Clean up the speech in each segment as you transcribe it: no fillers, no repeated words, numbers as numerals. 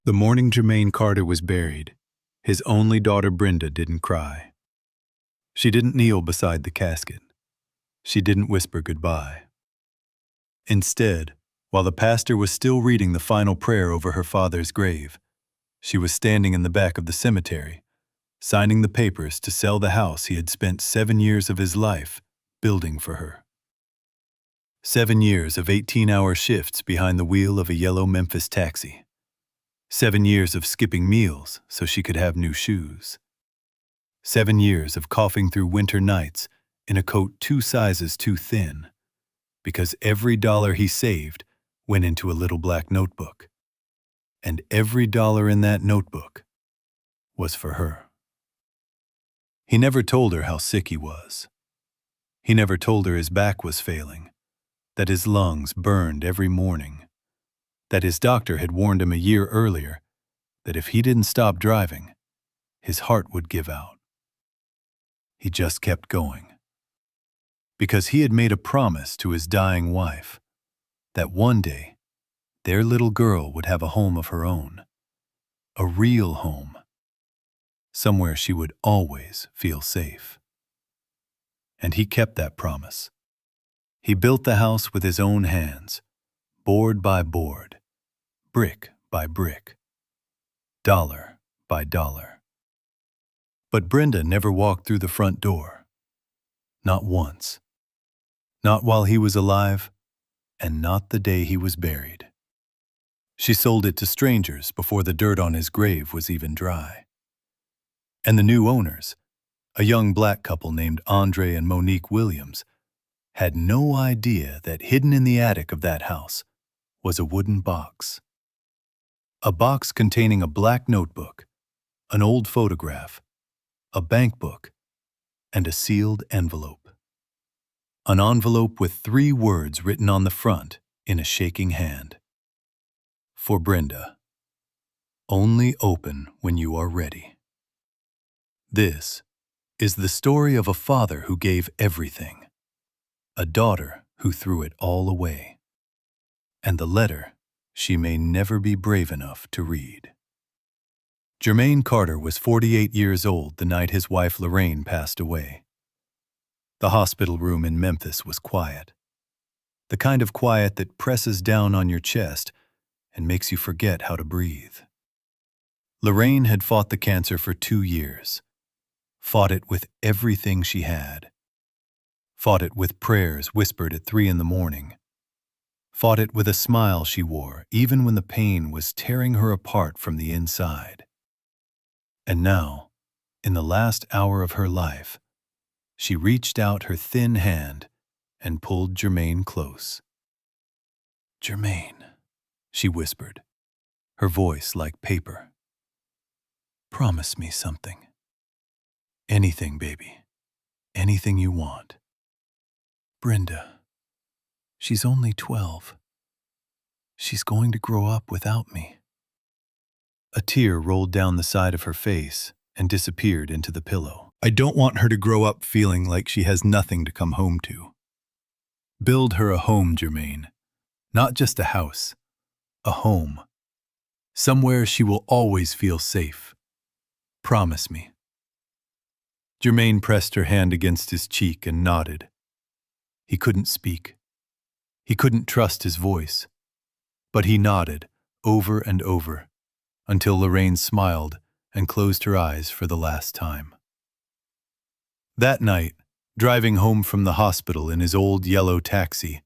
The morning Jermaine Carter was buried, his only daughter Brenda didn't cry. She didn't kneel beside the casket. She didn't whisper goodbye. Instead, while the pastor was still reading the final prayer over her father's grave, she was standing in the back of the cemetery, signing the papers to sell the house he had spent 7 years of his life building for her. 7 years of 18-hour shifts behind the wheel of a yellow Memphis taxi. 7 years of skipping meals so she could have new shoes. 7 years of coughing through winter nights in a coat 2 sizes too thin, because every dollar he saved went into a little black notebook. And every dollar in that notebook was for her. He never told her how sick he was. He never told her his back was failing, that his lungs burned every morning, that his doctor had warned him a year earlier that if he didn't stop driving, his heart would give out. He just kept going. Because he had made a promise to his dying wife that one day their little girl would have a home of her own, a real home, somewhere she would always feel safe. And he kept that promise. He built the house with his own hands, board by board, brick by brick, dollar by dollar. But Brenda never walked through the front door. Not once. Not while he was alive, and not the day he was buried. She sold it to strangers before the dirt on his grave was even dry. And the new owners, a young black couple named Andre and Monique Williams, had no idea that hidden in the attic of that house was a wooden box. A box containing a black notebook, an old photograph, a bank book, and a sealed envelope. An envelope with 3 words written on the front in a shaking hand. For Brenda. Only open when you are ready. This is the story of a father who gave everything, a daughter who threw it all away, and the letter she may never be brave enough to read. Jermaine Carter was 48 years old the night his wife Lorraine passed away. The hospital room in Memphis was quiet, the kind of quiet that presses down on your chest and makes you forget how to breathe. Lorraine had fought the cancer for 2 years, fought it with everything she had, fought it with prayers whispered at 3 in the morning, fought it with a smile she wore even when the pain was tearing her apart from the inside. And now, in the last hour of her life, she reached out her thin hand and pulled Jermaine close. "Jermaine," she whispered, her voice like paper. "Promise me something. Anything, baby. Anything you want. Brenda, she's only 12. She's going to grow up without me." A tear rolled down the side of her face and disappeared into the pillow. "I don't want her to grow up feeling like she has nothing to come home to. Build her a home, Jermaine. Not just a house. A home. Somewhere she will always feel safe. Promise me." Jermaine pressed her hand against his cheek and nodded. He couldn't speak. He couldn't trust his voice. But he nodded, over and over, until Lorraine smiled and closed her eyes for the last time. That night, driving home from the hospital in his old yellow taxi,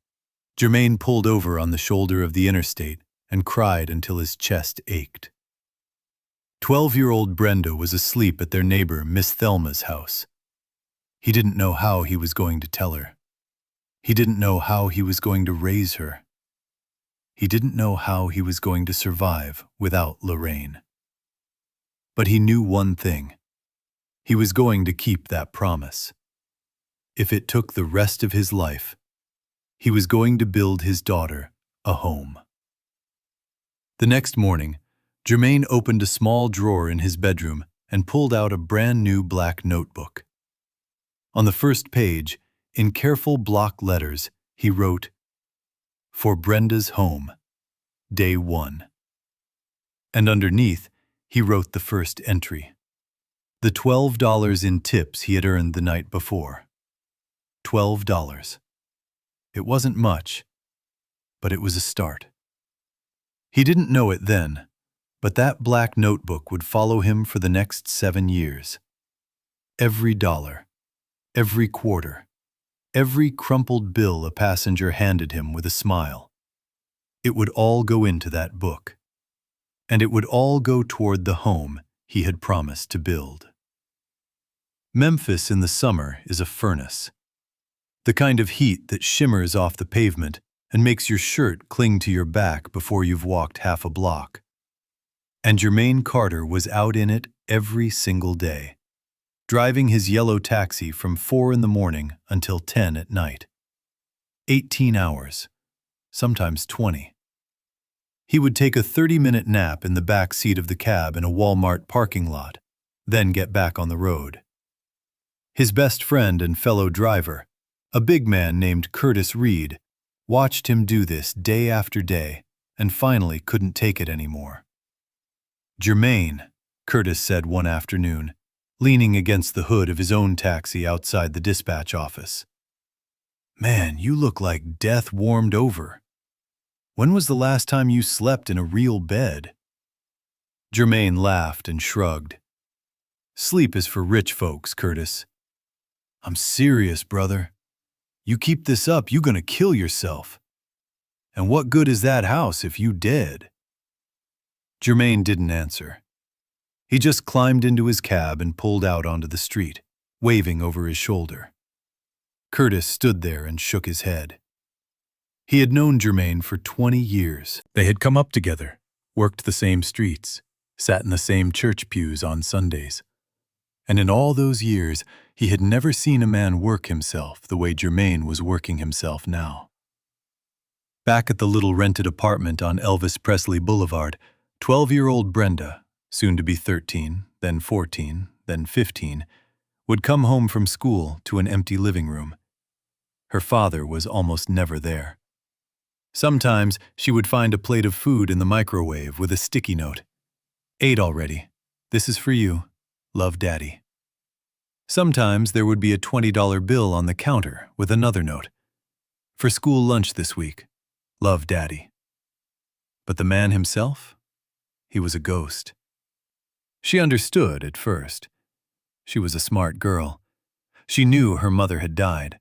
Jermaine pulled over on the shoulder of the interstate and cried until his chest ached. 12-year-old Brenda was asleep at their neighbor Miss Thelma's house. He didn't know how he was going to tell her. He didn't know how he was going to raise her. He didn't know how he was going to survive without Lorraine. But he knew one thing. He was going to keep that promise. If it took the rest of his life, he was going to build his daughter a home. The next morning, Jermaine opened a small drawer in his bedroom and pulled out a brand new black notebook. On the first page, in careful block letters, he wrote, "For Brenda's home, Day 1." And underneath, he wrote the first entry. The $12 in tips he had earned the night before. $12. It wasn't much, but it was a start. He didn't know it then, but that black notebook would follow him for the next 7 years. Every dollar, every quarter, every crumpled bill a passenger handed him with a smile. It would all go into that book, and it would all go toward the home he had promised to build. Memphis in the summer is a furnace. The kind of heat that shimmers off the pavement and makes your shirt cling to your back before you've walked half a block. And Jermaine Carter was out in it every single day, driving his yellow taxi from 4 in the morning until 10 at night. 18 hours, sometimes 20. He would take a 30-minute nap in the back seat of the cab in a Walmart parking lot, then get back on the road. His best friend and fellow driver, a big man named Curtis Reed, watched him do this day after day and finally couldn't take it anymore. "Jermaine," Curtis said one afternoon, leaning against the hood of his own taxi outside the dispatch office. "Man, you look like death warmed over. When was the last time you slept in a real bed?" Jermaine laughed and shrugged. "Sleep is for rich folks, Curtis." "I'm serious, brother. You keep this up, you gonna kill yourself. And what good is that house if you dead?" Jermaine didn't answer. He just climbed into his cab and pulled out onto the street, waving over his shoulder. Curtis stood there and shook his head. He had known Jermaine for 20 years. They had come up together, worked the same streets, sat in the same church pews on Sundays. And in all those years, he had never seen a man work himself the way Jermaine was working himself now. Back at the little rented apartment on Elvis Presley Boulevard, 12-year-old Brenda, soon to be 13, then 14, then 15, would come home from school to an empty living room. Her father was almost never there. Sometimes she would find a plate of food in the microwave with a sticky note. "Ate already. This is for you. Love, Daddy." Sometimes there would be a $20 bill on the counter with another note. "For school lunch this week. Love, Daddy." But the man himself? He was a ghost. She understood at first. She was a smart girl. She knew her mother had died.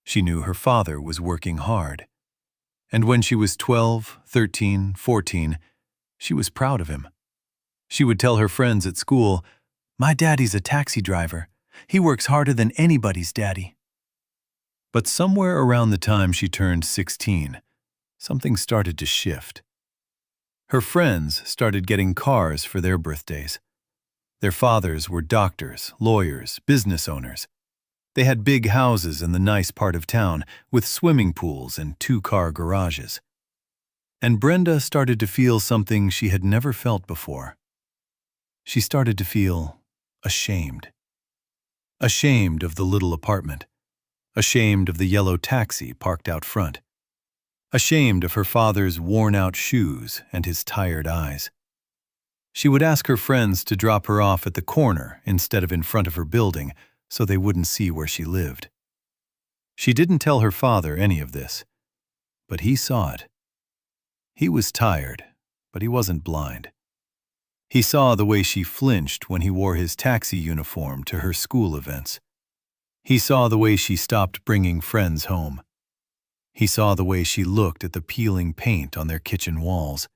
She knew her father was working hard. And when she was 12, 13, 14, she was proud of him. She would tell her friends at school, "My daddy's a taxi driver. He works harder than anybody's daddy." But somewhere around the time she turned 16, something started to shift. Her friends started getting cars for their birthdays. Their fathers were doctors, lawyers, business owners. They had big houses in the nice part of town with swimming pools and 2-car garages. And Brenda started to feel something she had never felt before. She started to feel ashamed. Ashamed of the little apartment. Ashamed of the yellow taxi parked out front. Ashamed of her father's worn-out shoes and his tired eyes. She would ask her friends to drop her off at the corner instead of in front of her building so they wouldn't see where she lived. She didn't tell her father any of this, but he saw it. He was tired, but he wasn't blind. He saw the way she flinched when he wore his taxi uniform to her school events. He saw the way she stopped bringing friends home. He saw the way she looked at the peeling paint on their kitchen walls,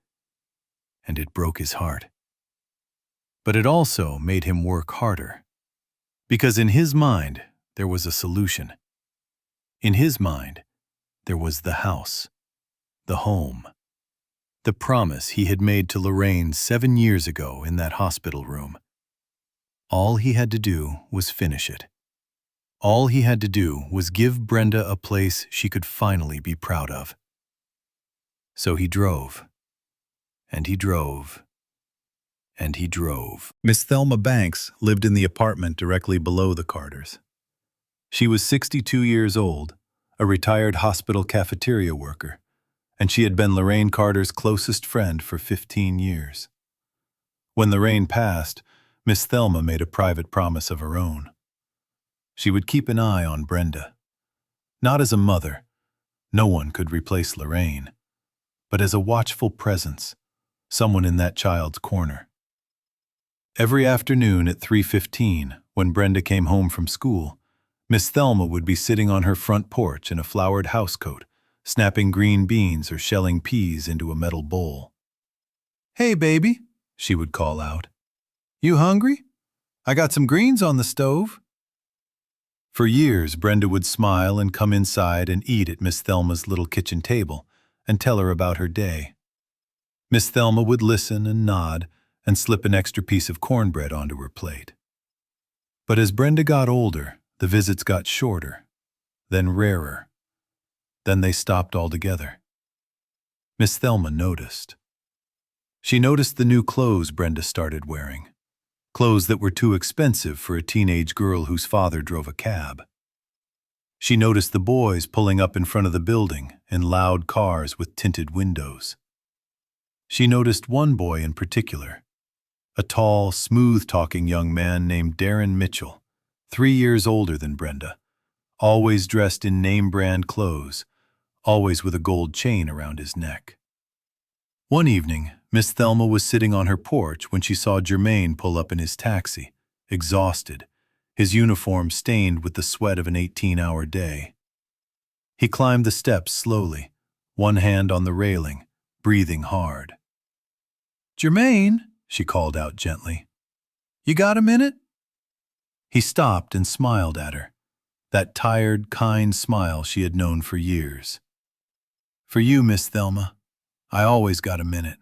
and it broke his heart. But it also made him work harder, because in his mind there was a solution. In his mind, there was the house, the home, the promise he had made to Lorraine 7 years ago in that hospital room. All he had to do was finish it. All he had to do was give Brenda a place she could finally be proud of. So he drove, and he drove, and he drove. Miss Thelma Banks lived in the apartment directly below the Carters. She was 62 years old, a retired hospital cafeteria worker, and she had been Lorraine Carter's closest friend for 15 years. When the rain passed, Miss Thelma made a private promise of her own. She would keep an eye on Brenda. Not as a mother, no one could replace Lorraine, but as a watchful presence, someone in that child's corner. Every afternoon at 3:15, when Brenda came home from school, Miss Thelma would be sitting on her front porch in a flowered housecoat, snapping green beans or shelling peas into a metal bowl. "Hey, baby," she would call out. "You hungry? I got some greens on the stove." For years, Brenda would smile and come inside and eat at Miss Thelma's little kitchen table and tell her about her day. Miss Thelma would listen and nod and slip an extra piece of cornbread onto her plate. But as Brenda got older, the visits got shorter, then rarer. Then they stopped altogether. Miss Thelma noticed. She noticed the new clothes Brenda started wearing, clothes that were too expensive for a teenage girl whose father drove a cab. She noticed the boys pulling up in front of the building in loud cars with tinted windows. She noticed one boy in particular, a tall, smooth-talking young man named Darren Mitchell, 3 years older than Brenda, always dressed in name-brand clothes, always with a gold chain around his neck. One evening, Miss Thelma was sitting on her porch when she saw Jermaine pull up in his taxi, exhausted, his uniform stained with the sweat of an 18-hour day. He climbed the steps slowly, one hand on the railing, breathing hard. "Jermaine," she called out gently, "you got a minute?" He stopped and smiled at her, that tired, kind smile she had known for years. "For you, Miss Thelma, I always got a minute."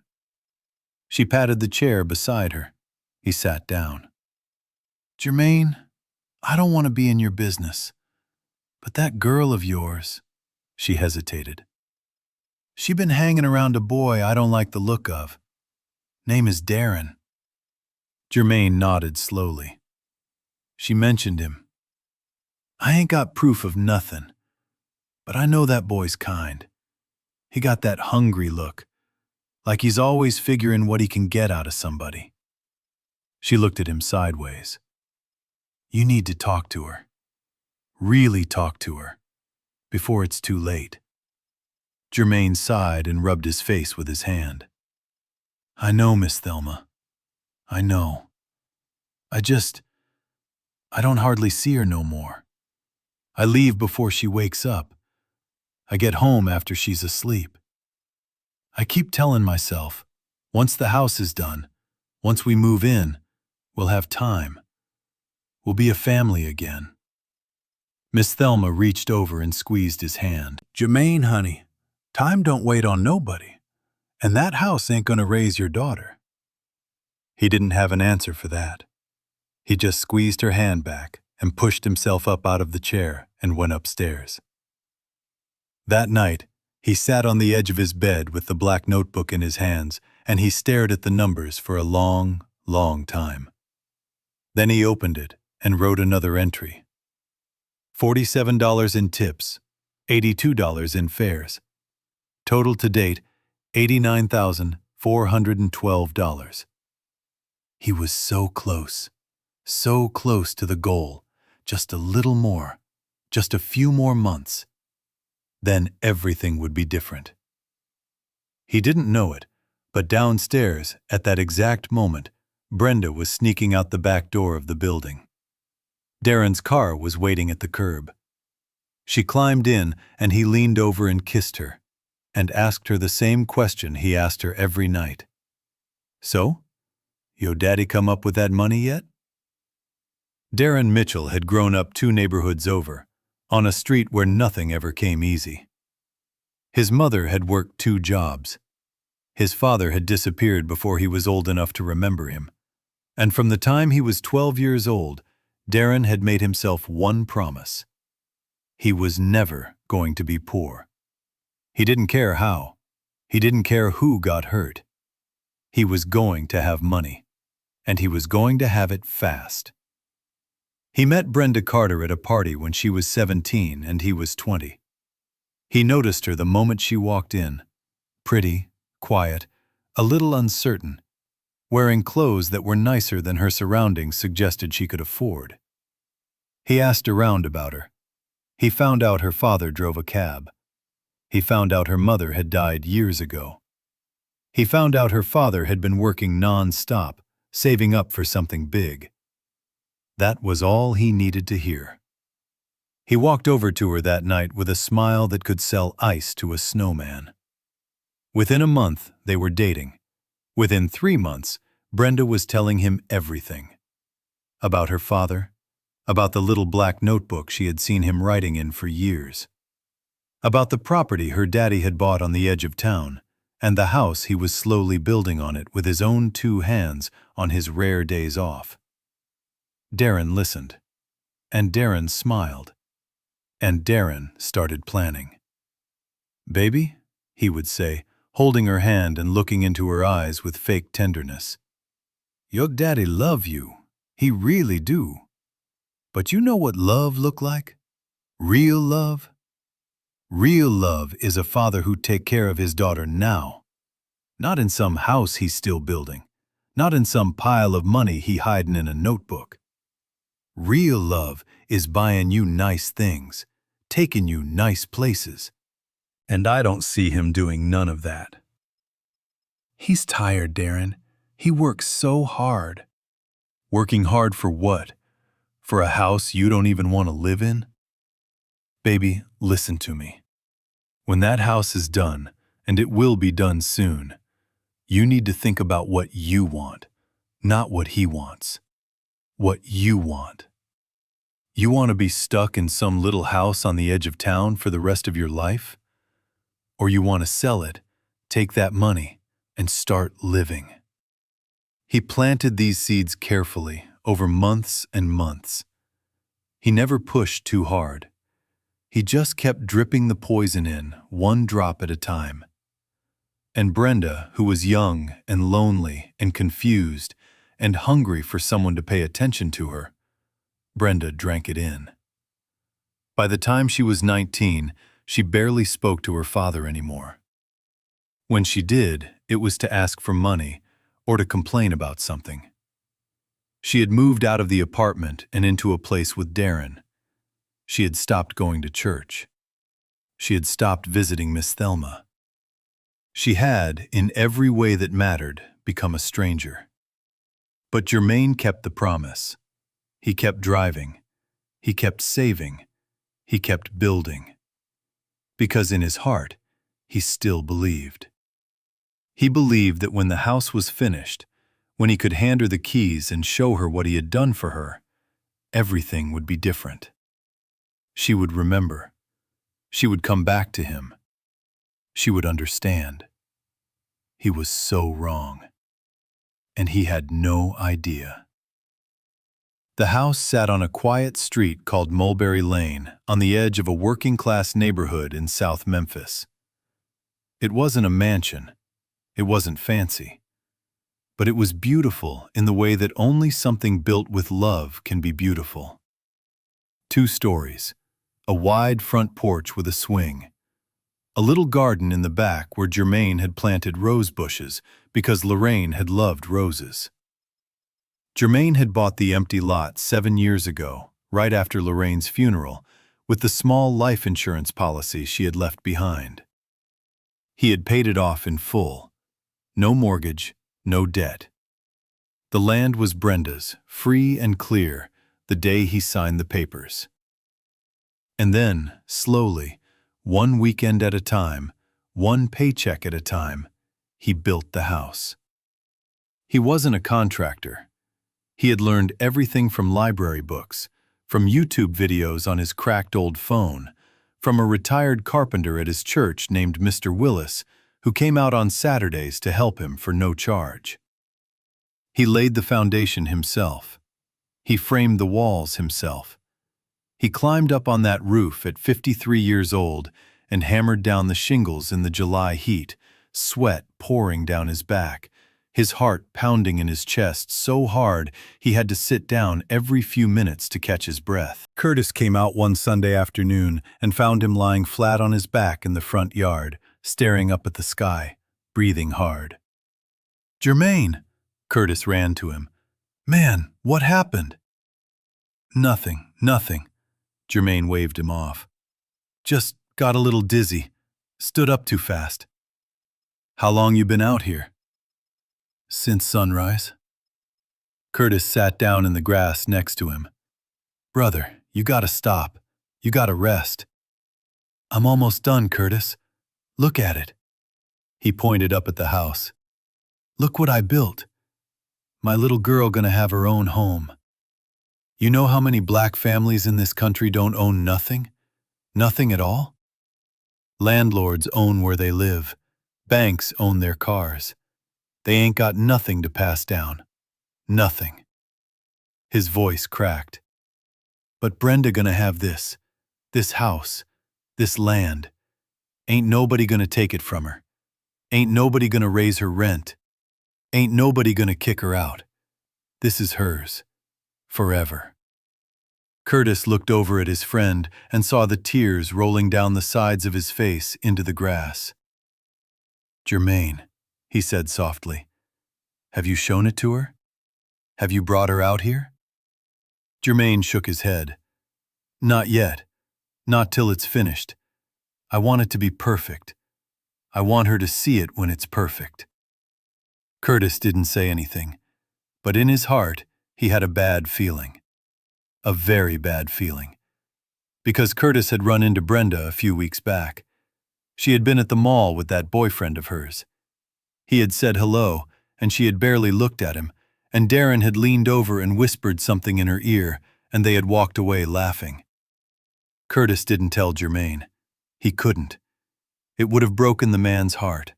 She patted the chair beside her. He sat down. "Jermaine, I don't want to be in your business, but that girl of yours," she hesitated. "She been hanging around a boy I don't like the look of. Name is Darren." Jermaine nodded slowly. "She mentioned him. I ain't got proof of nothing, but I know that boy's kind. He got that hungry look, like he's always figuring what he can get out of somebody." She looked at him sideways. "You need to talk to her. Really talk to her, before it's too late." Jermaine sighed and rubbed his face with his hand. "I know, Miss Thelma. I know. I don't hardly see her no more. I leave before she wakes up. I get home after she's asleep. I keep telling myself, once the house is done, once we move in, we'll have time. We'll be a family again." Miss Thelma reached over and squeezed his hand. "Jermaine, honey, time don't wait on nobody, and that house ain't gonna raise your daughter." He didn't have an answer for that. He just squeezed her hand back and pushed himself up out of the chair and went upstairs. That night, he sat on the edge of his bed with the black notebook in his hands, and he stared at the numbers for a long, long time. Then he opened it and wrote another entry. $47 in tips, $82 in fares. Total to date, $89,412. He was so close to the goal, just a little more, just a few more months. Then everything would be different. He didn't know it, but downstairs, at that exact moment, Brenda was sneaking out the back door of the building. Darren's car was waiting at the curb. She climbed in, and he leaned over and kissed her, and asked her the same question he asked her every night. "So, yo daddy come up with that money yet?" Darren Mitchell had grown up 2 neighborhoods over, on a street where nothing ever came easy. His mother had worked 2 jobs. His father had disappeared before he was old enough to remember him, and from the time he was 12 years old, Darren had made himself one promise. He was never going to be poor. He didn't care how. He didn't care who got hurt. He was going to have money, and he was going to have it fast. He met Brenda Carter at a party when she was 17 and he was 20. He noticed her the moment she walked in, pretty, quiet, a little uncertain, wearing clothes that were nicer than her surroundings suggested she could afford. He asked around about her. He found out her father drove a cab. He found out her mother had died years ago. He found out her father had been working non-stop, saving up for something big. That was all he needed to hear. He walked over to her that night with a smile that could sell ice to a snowman. Within a month, they were dating. Within 3 months, Brenda was telling him everything. About her father, about the little black notebook she had seen him writing in for years, about the property her daddy had bought on the edge of town, and the house he was slowly building on it with his own 2 hands on his rare days off. Darren listened, and Darren smiled, and Darren started planning. "Baby," he would say, holding her hand and looking into her eyes with fake tenderness. "Your daddy love you, he really do. But you know what love look like? Real love? Real love is a father who take care of his daughter now. Not in some house he's still building. Not in some pile of money he hiding in a notebook. Real love is buying you nice things, taking you nice places. And I don't see him doing none of that." "He's tired, Darren. He works so hard." "Working hard for what? For a house you don't even want to live in?" "Baby, listen to me. When that house is done, and it will be done soon, you need to think about what you want, not what he wants. What you want. You want to be stuck in some little house on the edge of town for the rest of your life? Or you want to sell it, take that money, and start living?" He planted these seeds carefully over months and months. He never pushed too hard. He just kept dripping the poison in, 1 drop at a time. And Brenda, who was young and lonely and confused and hungry for someone to pay attention to her, Brenda drank it in. By the time she was 19, she barely spoke to her father anymore. When she did, it was to ask for money or to complain about something. She had moved out of the apartment and into a place with Darren. She had stopped going to church. She had stopped visiting Miss Thelma. She had, in every way that mattered, become a stranger. But Jermaine kept the promise. He kept driving. He kept saving. He kept building. Because in his heart, he still believed. He believed that when the house was finished, when he could hand her the keys and show her what he had done for her, everything would be different. She would remember. She would come back to him. She would understand. He was so wrong. And he had no idea. The house sat on a quiet street called Mulberry Lane on the edge of a working-class neighborhood in South Memphis. It wasn't a mansion. It wasn't fancy. But it was beautiful in the way that only something built with love can be beautiful. 2 stories, a wide front porch with a swing, a little garden in the back where Jermaine had planted rose bushes because Lorraine had loved roses. Jermaine had bought the empty lot 7 years ago, right after Lorraine's funeral, with the small life insurance policy she had left behind. He had paid it off in full. No mortgage, no debt. The land was Brenda's, free and clear, the day he signed the papers. And then, slowly, 1 weekend at a time, 1 paycheck at a time, he built the house. He wasn't a contractor. He had learned everything from library books, from YouTube videos on his cracked old phone, from a retired carpenter at his church named Mr. Willis, who came out on Saturdays to help him for no charge. He laid the foundation himself. He framed the walls himself. He climbed up on that roof at 53 years old and hammered down the shingles in the July heat, sweat pouring down his back, his heart pounding in his chest so hard he had to sit down every few minutes to catch his breath. Curtis came out one Sunday afternoon and found him lying flat on his back in the front yard, staring up at the sky, breathing hard. "Jermaine, Curtis ran to him. "Man, what happened?" Nothing. Jermaine waved him off. "Just got a little dizzy. Stood up too fast." "How long you been out here?" "Since sunrise." Curtis sat down in the grass next to him. "Brother, you gotta stop. You gotta rest." "I'm almost done, Curtis. Look at it." He pointed up at the house. "Look what I built. My little girl gonna have her own home. You know how many black families in this country don't own nothing? Nothing at all? Landlords own where they live. Banks own their cars. They ain't got nothing to pass down. Nothing." His voice cracked. "But Brenda gonna have this house, this land. Ain't nobody gonna take it from her. Ain't nobody gonna raise her rent. Ain't nobody gonna kick her out. This is hers. Forever." Curtis looked over at his friend and saw the tears rolling down the sides of his face into the grass. "Jermaine," he said softly, "have you shown it to her? Have you brought her out here?" Jermaine shook his head. "Not yet. Not till it's finished. I want it to be perfect. I want her to see it when it's perfect." Curtis didn't say anything, but in his heart he had a bad feeling. A very bad feeling. Because Curtis had run into Brenda a few weeks back. She had been at the mall with that boyfriend of hers. He had said hello, and she had barely looked at him, and Darren had leaned over and whispered something in her ear, and they had walked away laughing. Curtis didn't tell Jermaine. He couldn't. It would have broken the man's heart.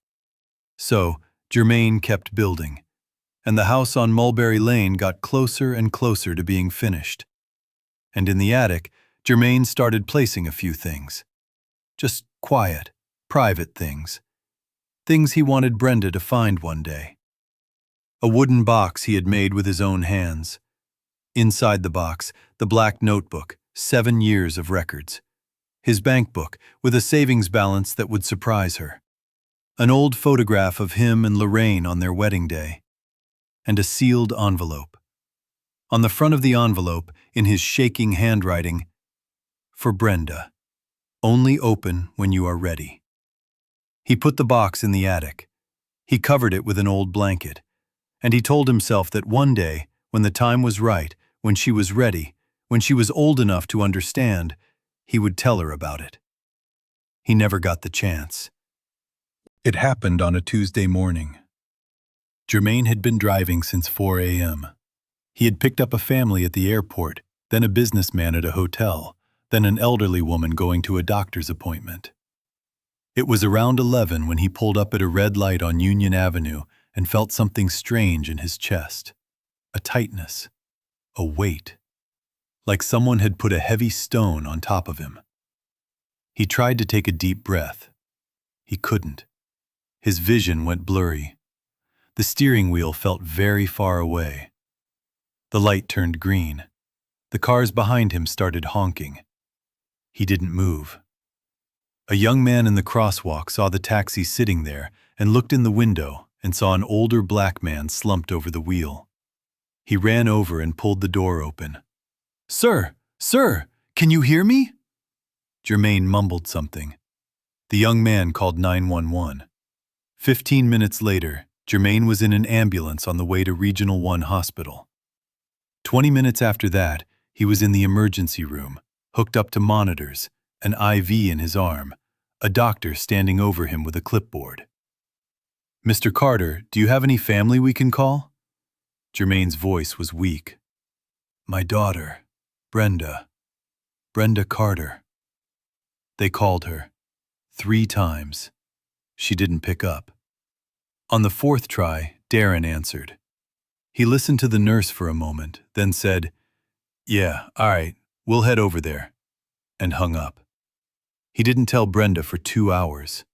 So, Jermaine kept building, and the house on Mulberry Lane got closer and closer to being finished. And in the attic, Jermaine started placing a few things. Just quiet, private things. Things he wanted Brenda to find one day. A wooden box he had made with his own hands. Inside the box, the black notebook, 7 years of records. His bank book, with a savings balance that would surprise her. An old photograph of him and Lorraine on their wedding day. And a sealed envelope. On the front of the envelope, in his shaking handwriting, "For Brenda. Only open when you are ready." He put the box in the attic. He covered it with an old blanket. And he told himself that one day, when the time was right, when she was ready, when she was old enough to understand, he would tell her about it. He never got the chance. It happened on a Tuesday morning. Jermaine had been driving since 4 a.m. He had picked up a family at the airport, then a businessman at a hotel, then an elderly woman going to a doctor's appointment. It was around 11 when he pulled up at a red light on Union Avenue and felt something strange in his chest. A tightness. A weight. Like someone had put a heavy stone on top of him. He tried to take a deep breath. He couldn't. His vision went blurry. The steering wheel felt very far away. The light turned green. The cars behind him started honking. He didn't move. A young man in the crosswalk saw the taxi sitting there and looked in the window and saw an older black man slumped over the wheel. He ran over and pulled the door open. Sir, can you hear me?" Jermaine mumbled something. The young man called 911. 15 minutes later, Jermaine was in an ambulance on the way to Regional 1 Hospital. 20 minutes after that, he was in the emergency room, hooked up to monitors, an IV in his arm, a doctor standing over him with a clipboard. "Mr. Carter, do you have any family we can call?" Jermaine's voice was weak. "My daughter, Brenda Carter." They called her 3 times. She didn't pick up. On the 4th try, Darren answered. He listened to the nurse for a moment, then said, "Yeah, all right, we'll head over there," and hung up. He didn't tell Brenda for 2 hours.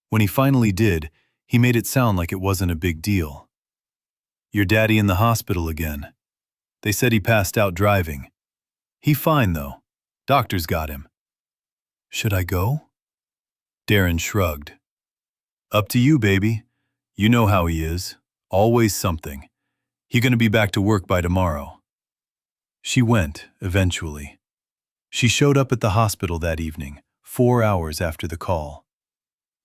When he finally did, he made it sound like it wasn't a big deal. "Your daddy in the hospital again. They said he passed out driving. He fine, though. Doctors got him." "Should I go?" Darren shrugged. "Up to you, baby. You know how he is. Always something. You gonna be back to work by tomorrow?" She went, eventually. She showed up at the hospital that evening, 4 hours after the call.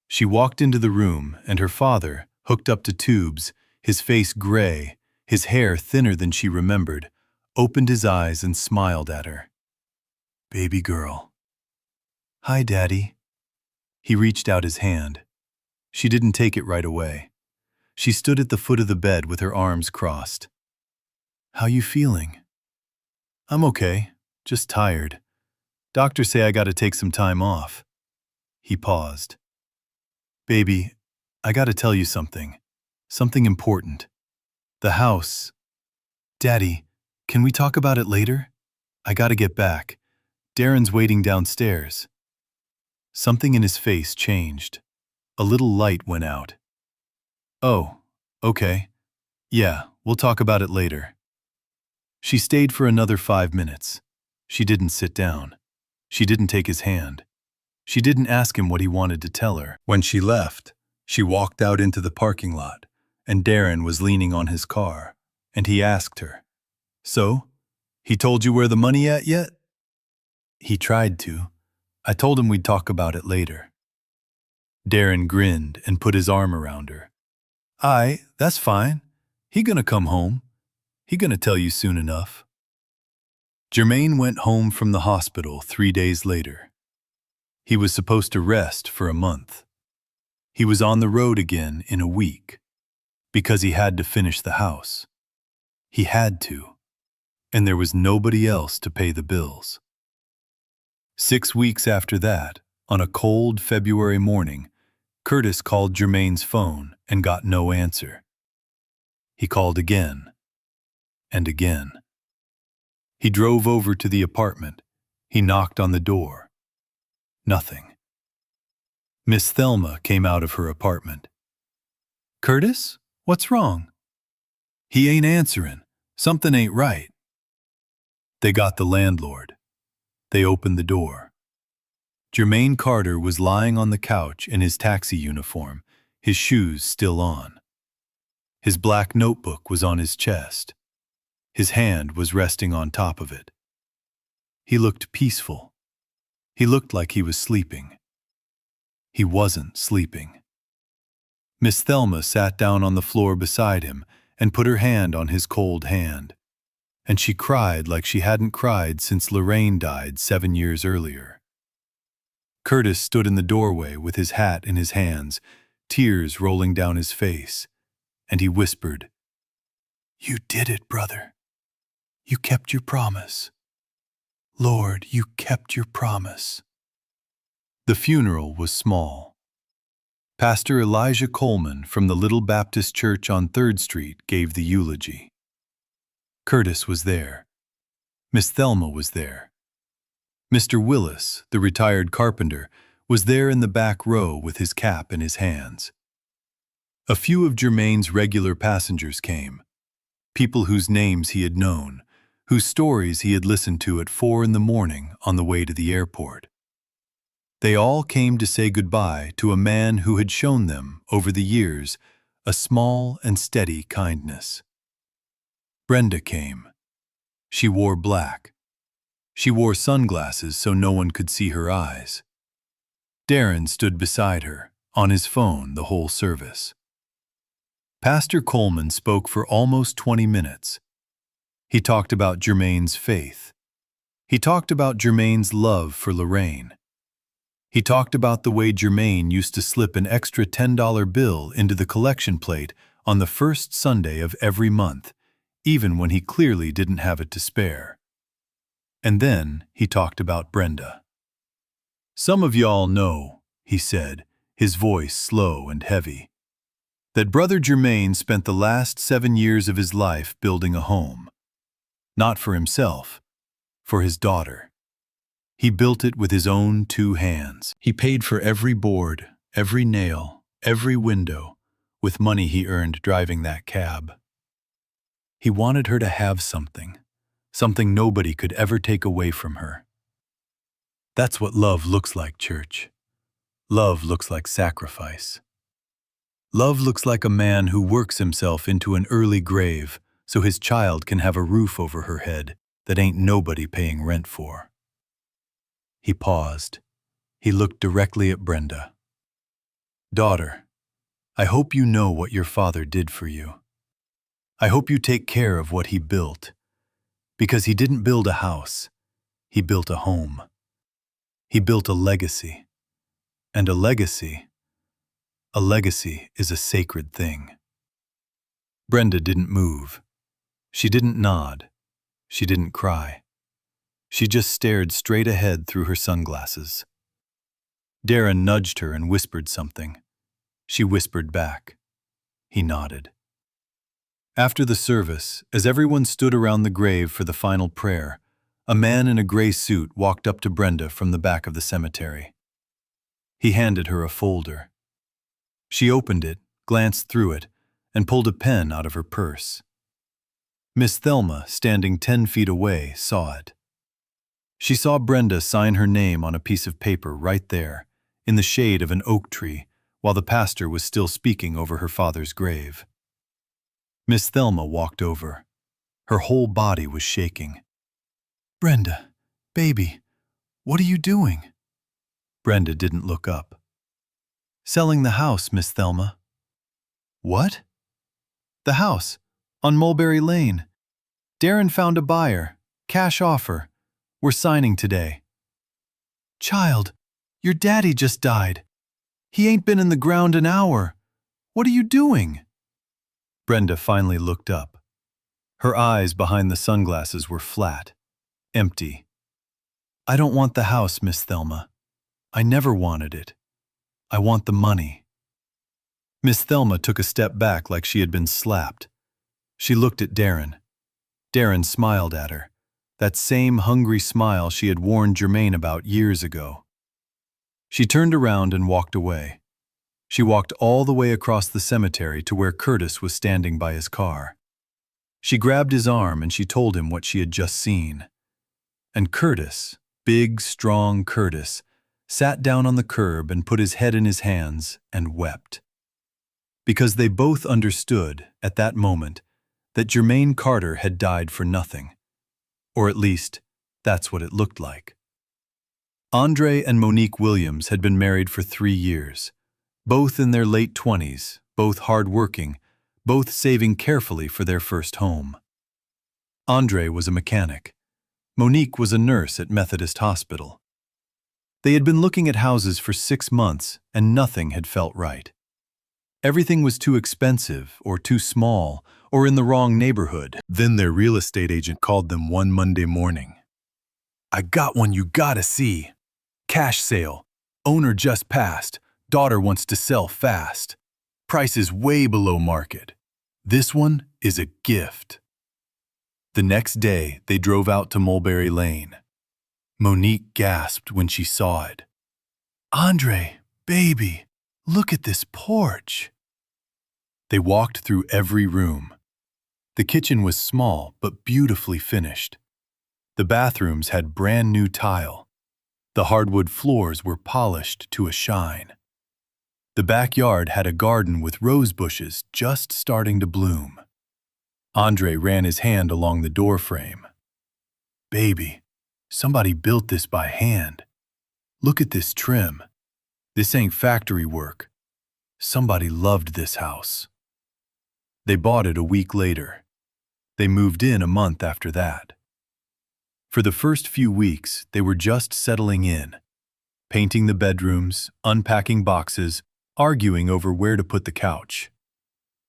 She walked into the room, and her father, hooked up to tubes, his face gray, his hair thinner than she remembered, opened his eyes and smiled at her. "Baby girl." "Hi, Daddy." He reached out his hand. She didn't take it right away. She stood at the foot of the bed with her arms crossed. "How you feeling?" "I'm okay, just tired. Doctors say I gotta take some time off." He paused. "Baby, I gotta tell you something. Something important. The house. Daddy, can we talk about it later? I gotta get back. Darren's waiting downstairs." Something in his face changed. A little light went out. "Oh, okay. Yeah, we'll talk about it later." She stayed for another 5 minutes. She didn't sit down. She didn't take his hand. She didn't ask him what he wanted to tell her. When she left, she walked out into the parking lot, and Darren was leaning on his car, and he asked her, "So, he told you where the money at yet?" "He tried to. I told him we'd talk about it later." Darren grinned and put his arm around her. "Aye, that's fine. He gonna come home. He gonna tell you soon enough." Jermaine went home from the hospital 3 days later. He was supposed to rest for a month. He was on the road again in a week, because he had to finish the house. He had to, and there was nobody else to pay the bills. 6 weeks after that, on a cold February morning, Curtis called Jermaine's phone and got no answer. He called again, and again. He drove over to the apartment. He knocked on the door. Nothing. Miss Thelma came out of her apartment. "Curtis, what's wrong?" "He ain't answering. Something ain't right." They got the landlord. They opened the door. Jermaine Carter was lying on the couch in his taxi uniform, his shoes still on. His black notebook was on his chest. His hand was resting on top of it. He looked peaceful. He looked like he was sleeping. He wasn't sleeping. Miss Thelma sat down on the floor beside him and put her hand on his cold hand. And she cried like she hadn't cried since Lorraine died 7 years earlier. Curtis stood in the doorway with his hat in his hands, tears rolling down his face, and he whispered, "You did it, brother. You kept your promise. Lord, you kept your promise." The funeral was small. Pastor Elijah Coleman from the Little Baptist Church on 3rd Street gave the eulogy. Curtis was there. Miss Thelma was there. Mr. Willis, the retired carpenter, was there in the back row with his cap in his hands. A few of Jermaine's regular passengers came, people whose names he had known, whose stories he had listened to at 4 in the morning on the way to the airport. They all came to say goodbye to a man who had shown them, over the years, a small and steady kindness. Brenda came. She wore black. She wore sunglasses so no one could see her eyes. Darren stood beside her, on his phone the whole service. Pastor Coleman spoke for almost 20 minutes. He talked about Jermaine's faith. He talked about Jermaine's love for Lorraine. He talked about the way Jermaine used to slip an extra $10 bill into the collection plate on the first Sunday of every month, even when he clearly didn't have it to spare. And then he talked about Brenda. "Some of y'all know," he said, his voice slow and heavy, "that Brother Jermaine spent the last 7 years of his life building a home. Not for himself, for his daughter. He built it with his own 2 hands. He paid for every board, every nail, every window, with money he earned driving that cab. He wanted her to have something nobody could ever take away from her. That's what love looks like, church. Love looks like sacrifice. Love looks like a man who works himself into an early grave so his child can have a roof over her head that ain't nobody paying rent for. He paused. He looked directly at Brenda. Daughter, I hope you know what your father did for you. I hope you take care of what he built, because he didn't build a house, he built a home. He built a legacy, and a legacy is a sacred thing. Brenda didn't move. She didn't nod. She didn't cry. She just stared straight ahead through her sunglasses. Darren nudged her and whispered something. She whispered back. He nodded. After the service, as everyone stood around the grave for the final prayer, a man in a gray suit walked up to Brenda from the back of the cemetery. He handed her a folder. She opened it, glanced through it, and pulled a pen out of her purse. Miss Thelma, standing 10 feet away, saw it. She saw Brenda sign her name on a piece of paper right there, in the shade of an oak tree, while the pastor was still speaking over her father's grave. Miss Thelma walked over. Her whole body was shaking. Brenda, baby, what are you doing? Brenda didn't look up. Selling the house, Miss Thelma. What? The house, on Mulberry Lane. Darren found a buyer, cash offer. We're signing today. Child, your daddy just died. He ain't been in the ground an hour. What are you doing? Brenda finally looked up. Her eyes behind the sunglasses were flat, empty. I don't want the house, Miss Thelma. I never wanted it. I want the money. Miss Thelma took a step back like she had been slapped. She looked at Darren. Darren smiled at her, that same hungry smile she had warned Jermaine about years ago. She turned around and walked away. She walked all the way across the cemetery to where Curtis was standing by his car. She grabbed his arm and she told him what she had just seen. And Curtis, big, strong Curtis, sat down on the curb and put his head in his hands and wept. Because they both understood, at that moment, that Jermaine Carter had died for nothing. Or at least, that's what it looked like. Andre and Monique Williams had been married for 3 years, both in their late 20s, both hard-working, both saving carefully for their first home. Andre was a mechanic. Monique was a nurse at Methodist Hospital. They had been looking at houses for 6 months, and nothing had felt right. Everything was too expensive, or too small, or in the wrong neighborhood. Then their real estate agent called them one Monday morning. I got one you gotta see. Cash sale. Owner just passed. Daughter wants to sell fast. Price is way below market. This one is a gift. The next day, they drove out to Mulberry Lane. Monique gasped when she saw it. Andre, baby, look at this porch. They walked through every room. The kitchen was small but beautifully finished. The bathrooms had brand new tile. The hardwood floors were polished to a shine. The backyard had a garden with rose bushes just starting to bloom. Andre ran his hand along the door frame. Baby, somebody built this by hand. Look at this trim. This ain't factory work. Somebody loved this house. They bought it a week later. They moved in a month after that. For the first few weeks, they were just settling in, painting the bedrooms, unpacking boxes, arguing over where to put the couch.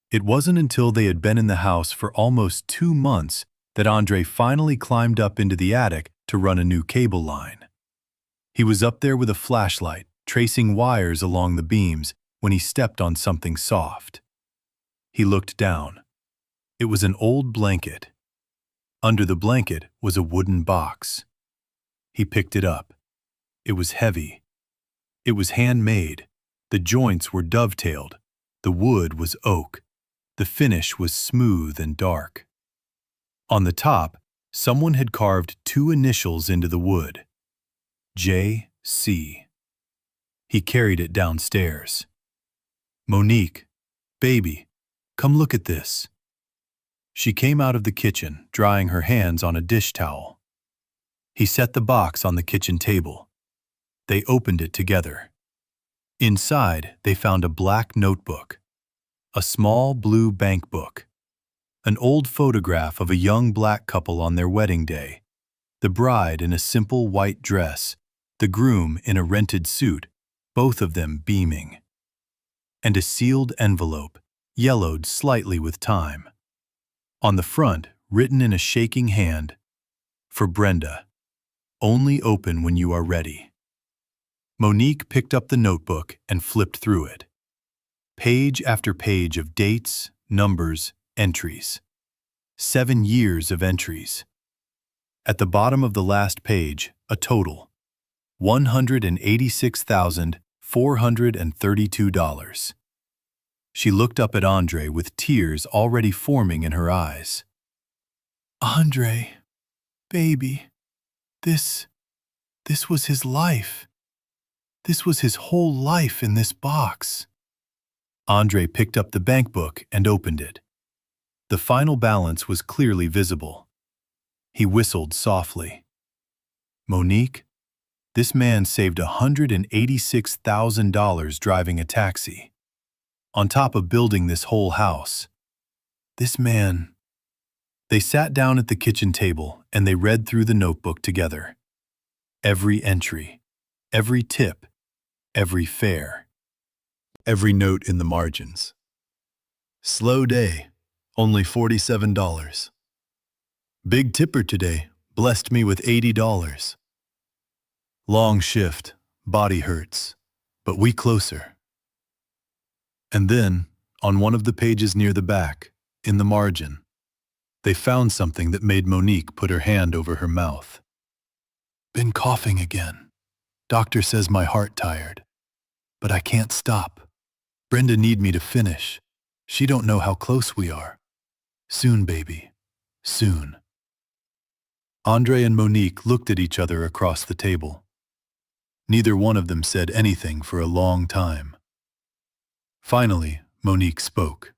It wasn't until they had been in the house for almost 2 months that Andre finally climbed up into the attic to run a new cable line. He was up there with a flashlight, tracing wires along the beams when he stepped on something soft. He looked down. It was an old blanket. Under the blanket was a wooden box. He picked it up. It was heavy. It was handmade. The joints were dovetailed. The wood was oak. The finish was smooth and dark. On the top, someone had carved 2 initials into the wood. J.C. He carried it downstairs. Monique, baby, come look at this. She came out of the kitchen, drying her hands on a dish towel. He set the box on the kitchen table. They opened it together. Inside, they found a black notebook, a small blue bank book, an old photograph of a young black couple on their wedding day, the bride in a simple white dress, the groom in a rented suit, both of them beaming, and a sealed envelope, yellowed slightly with time. On the front, written in a shaking hand, "For Brenda. Only open when you are ready." Monique picked up the notebook and flipped through it. Page after page of dates, numbers, entries. 7 years of entries. At the bottom of the last page, a total: $186,432. She looked up at Andre with tears already forming in her eyes. "Andre, baby, this was his life. This was his whole life in this box." Andre picked up the bank book and opened it. The final balance was clearly visible. He whistled softly. "Monique, this man saved $186,000 driving a taxi. On top of building this whole house. This man..." They sat down at the kitchen table and they read through the notebook together. Every entry, every tip, every fare, every note in the margins. "Slow day, only $47. Big tipper today, blessed me with $80. Long shift, body hurts, but we closer." And then, on one of the pages near the back, in the margin, they found something that made Monique put her hand over her mouth. "Been coughing again. Doctor says my heart tired. But I can't stop. Brenda need me to finish. She don't know how close we are. Soon, baby. Soon." Andre and Monique looked at each other across the table. Neither one of them said anything for a long time. Finally, Monique spoke.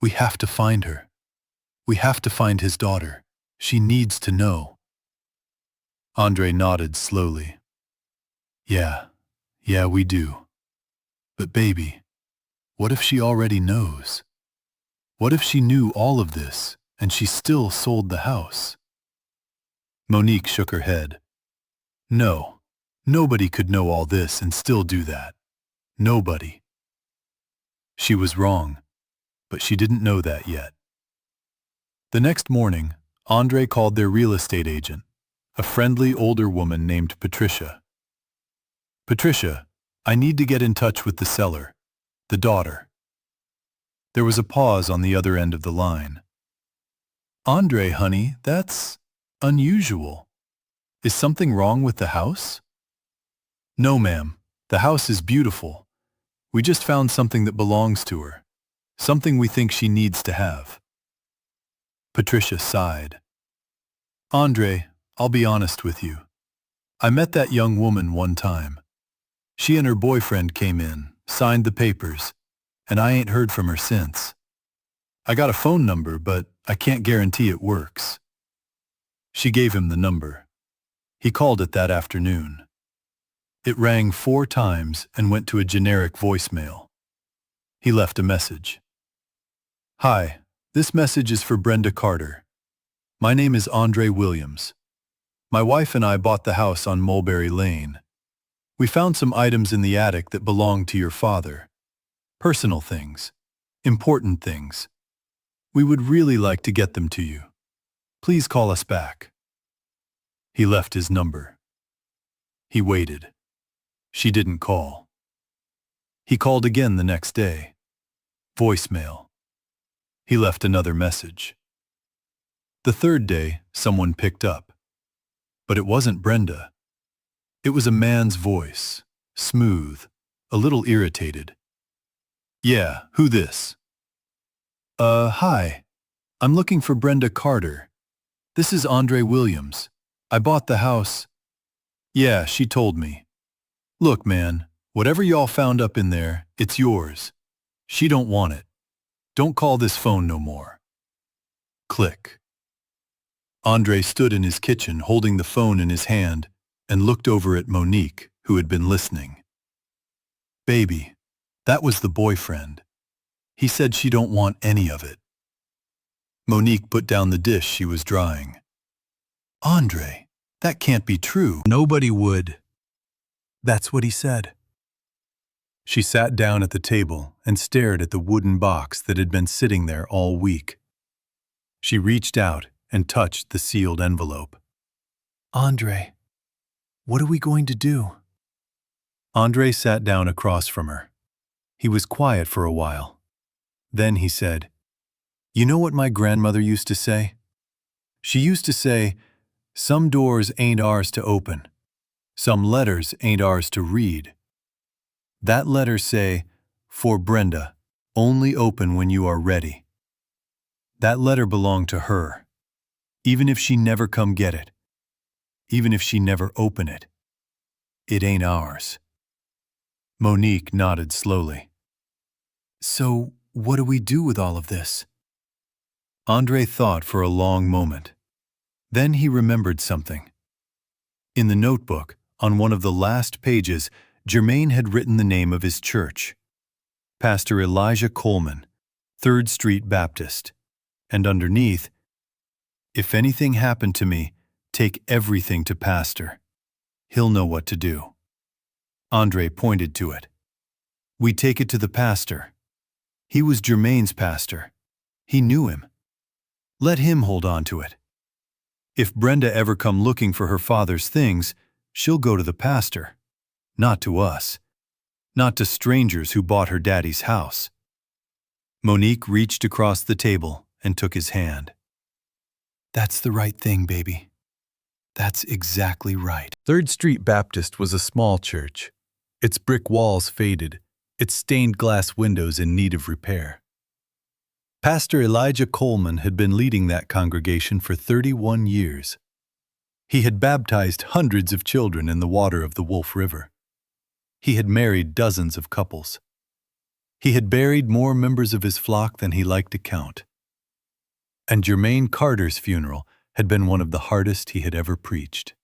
"We have to find her. We have to find his daughter. She needs to know." Andre nodded slowly. Yeah, we do. But baby, what if she already knows? What if she knew all of this and she still sold the house?" Monique shook her head. "No, nobody could know all this and still do that. Nobody." She was wrong, but she didn't know that yet. The next morning, Andre called their real estate agent, a friendly older woman named Patricia. "Patricia, I need to get in touch with the seller, the daughter." There was a pause on the other end of the line. "Andre, honey, that's unusual. Is something wrong with the house?" "No, ma'am. The house is beautiful. We just found something that belongs to her. Something we think she needs to have." Patricia sighed. "Andre, I'll be honest with you. I met that young woman one time. She and her boyfriend came in, signed the papers, and I ain't heard from her since. I got a phone number, but I can't guarantee it works." She gave him the number. He called it that afternoon. It rang 4 times and went to a generic voicemail. He left a message. "Hi, this message is for Brenda Carter. My name is Andre Williams. My wife and I bought the house on Mulberry Lane. We found some items in the attic that belonged to your father. Personal things. Important things. We would really like to get them to you. Please call us back." He left his number. He waited. She didn't call. He called again the next day. Voicemail. He left another message. The third day, someone picked up. But it wasn't Brenda. It was a man's voice, smooth, a little irritated. "Yeah, who this?" Hi. I'm looking for Brenda Carter. This is Andre Williams. I bought the house." "Yeah, she told me. Look, man, whatever y'all found up in there, it's yours. She don't want it. Don't call this phone no more." Click. Andre stood in his kitchen holding the phone in his hand and looked over at Monique, who had been listening. Baby, that was the boyfriend. He said she don't want any of it. Monique put down the dish she was drying. Andre, that can't be true. Nobody would. That's what he said. She sat down at the table and stared at the wooden box that had been sitting there all week. She reached out and touched the sealed envelope. Andre, what are we going to do? Andre sat down across from her. He was quiet for a while. Then he said, "You know what my grandmother used to say? She used to say, 'Some doors ain't ours to open. Some letters ain't ours to read.' That letter say, 'For Brenda, only open when you are ready.' That letter belonged to her, even if she never come get it, even if she never open it. It ain't ours." Monique nodded slowly. "So, what do we do with all of this?" Andre thought for a long moment. Then he remembered something. In the notebook, on one of the last pages, Jermaine had written the name of his church, Pastor Elijah Coleman, 3rd Street Baptist, and underneath, "If anything happened to me, take everything to Pastor. He'll know what to do." Andre pointed to it. "We take it to the pastor. He was Jermaine's pastor. He knew him. Let him hold on to it. If Brenda ever come looking for her father's things, she'll go to the pastor, not to us, not to strangers who bought her daddy's house." Monique reached across the table and took his hand. "That's the right thing, baby. That's exactly right." 3rd Street Baptist was a small church, its brick walls faded, its stained glass windows in need of repair. Pastor Elijah Coleman had been leading that congregation for 31 years. He had baptized hundreds of children in the water of the Wolf River. He had married dozens of couples. He had buried more members of his flock than he liked to count. And Jermaine Carter's funeral had been one of the hardest he had ever preached.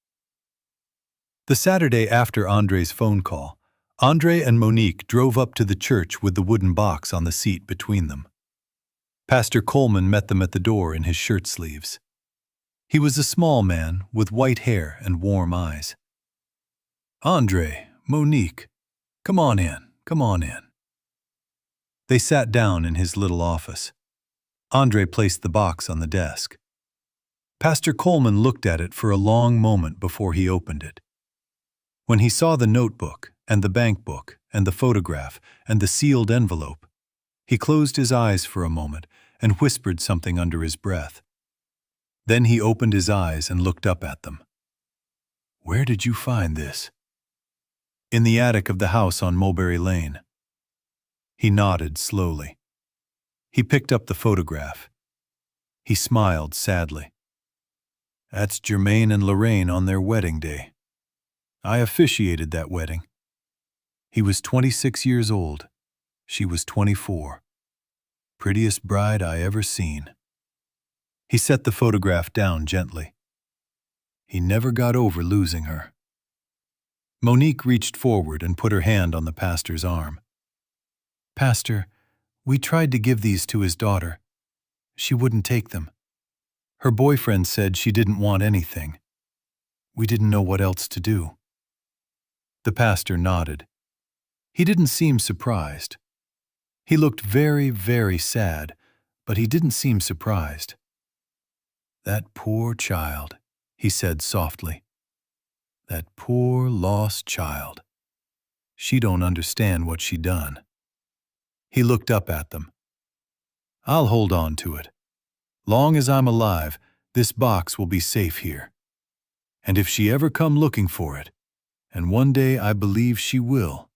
The Saturday after Andre's phone call, Andre and Monique drove up to the church with the wooden box on the seat between them. Pastor Coleman met them at the door in his shirt sleeves. He was a small man with white hair and warm eyes. "Andre, Monique, come on in, come on in." They sat down in his little office. Andre placed the box on the desk. Pastor Coleman looked at it for a long moment before he opened it. When he saw the notebook and the bank book and the photograph and the sealed envelope, he closed his eyes for a moment and whispered something under his breath. Then he opened his eyes and looked up at them. "Where did you find this?" "In the attic of the house on Mulberry Lane." He nodded slowly. He picked up the photograph. He smiled sadly. "That's Jermaine and Lorraine on their wedding day. I officiated that wedding. He was 26 years old. She was 24. Prettiest bride I ever seen." He set the photograph down gently. He never got over losing her. Monique reached forward and put her hand on the pastor's arm. "Pastor, we tried to give these to his daughter. She wouldn't take them. Her boyfriend said she didn't want anything. We didn't know what else to do." The pastor nodded. He didn't seem surprised. He looked very, very sad, but he didn't seem surprised. "That poor child," he said softly. "That poor, lost child. She don't understand what she done." He looked up at them. "I'll hold on to it. Long as I'm alive, this box will be safe here. And if she ever come looking for it, and one day I believe she will,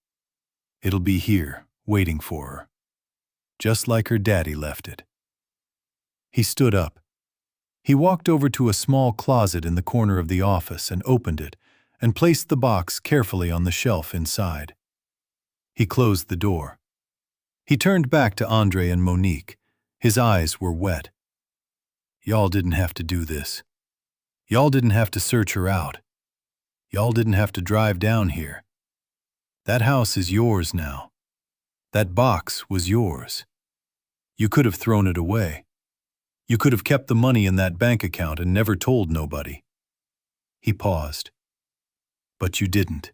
it'll be here, waiting for her, just like her daddy left it." He stood up. He walked over to a small closet in the corner of the office and opened it and placed the box carefully on the shelf inside. He closed the door. He turned back to Andre and Monique. His eyes were wet. Y'all didn't have to do this. Y'all didn't have to search her out. Y'all didn't have to drive down here. That house is yours now. That box was yours. You could have thrown it away. You could have kept the money in that bank account and never told nobody." He paused. "But you didn't.